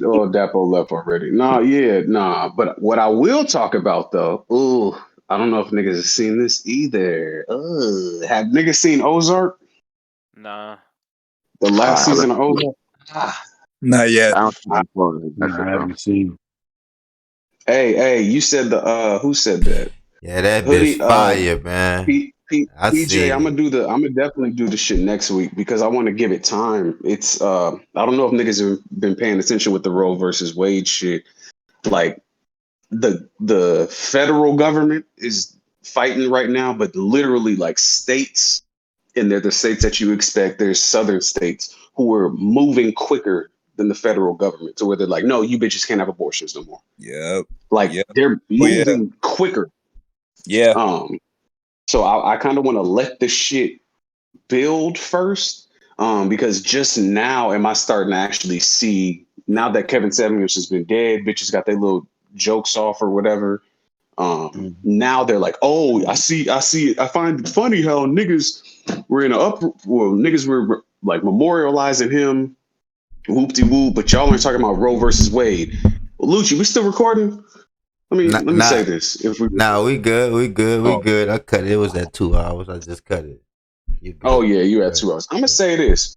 Oh, Dapo left already. Nah, yeah, nah. But what I will talk about though, ooh, I don't know if niggas have seen this either. Have niggas seen Ozark? Nah. The last season of Ozark? Not yet. I don't think I'm pulling that No, shit, I bro. haven't seen. Hey, you said the who said that? Yeah, that bitch Hoodie, fire, man. I PJ, seen it. I'm gonna definitely do the shit next week because I want to give it time. It's I don't know if niggas have been paying attention with the Roe versus Wade shit. Like the federal government is fighting right now, but literally like states, and they're the states that you expect. There's southern states who are moving quicker than the federal government to where they're like, no, you bitches can't have abortions no more. Yep. Like Yep. they're Oh yeah. moving quicker. Yeah. So I kind of want to let the shit build first, because just now am I starting to actually see now that Kevin Samuels has been dead, bitches got their little jokes off or whatever. Now they're like, oh, I see. I find it funny how niggas were in a niggas were like memorializing him, whoop de whoop, but y'all aren't talking about Roe versus Wade. Well, Lucci, we still recording? Not, Let me say not, this. If we, nah, we good. We good. We oh, good. I cut it. It was at 2 hours. I just cut it. You oh good. yeah, you had Good. 2 hours. I'm gonna Yeah. say this.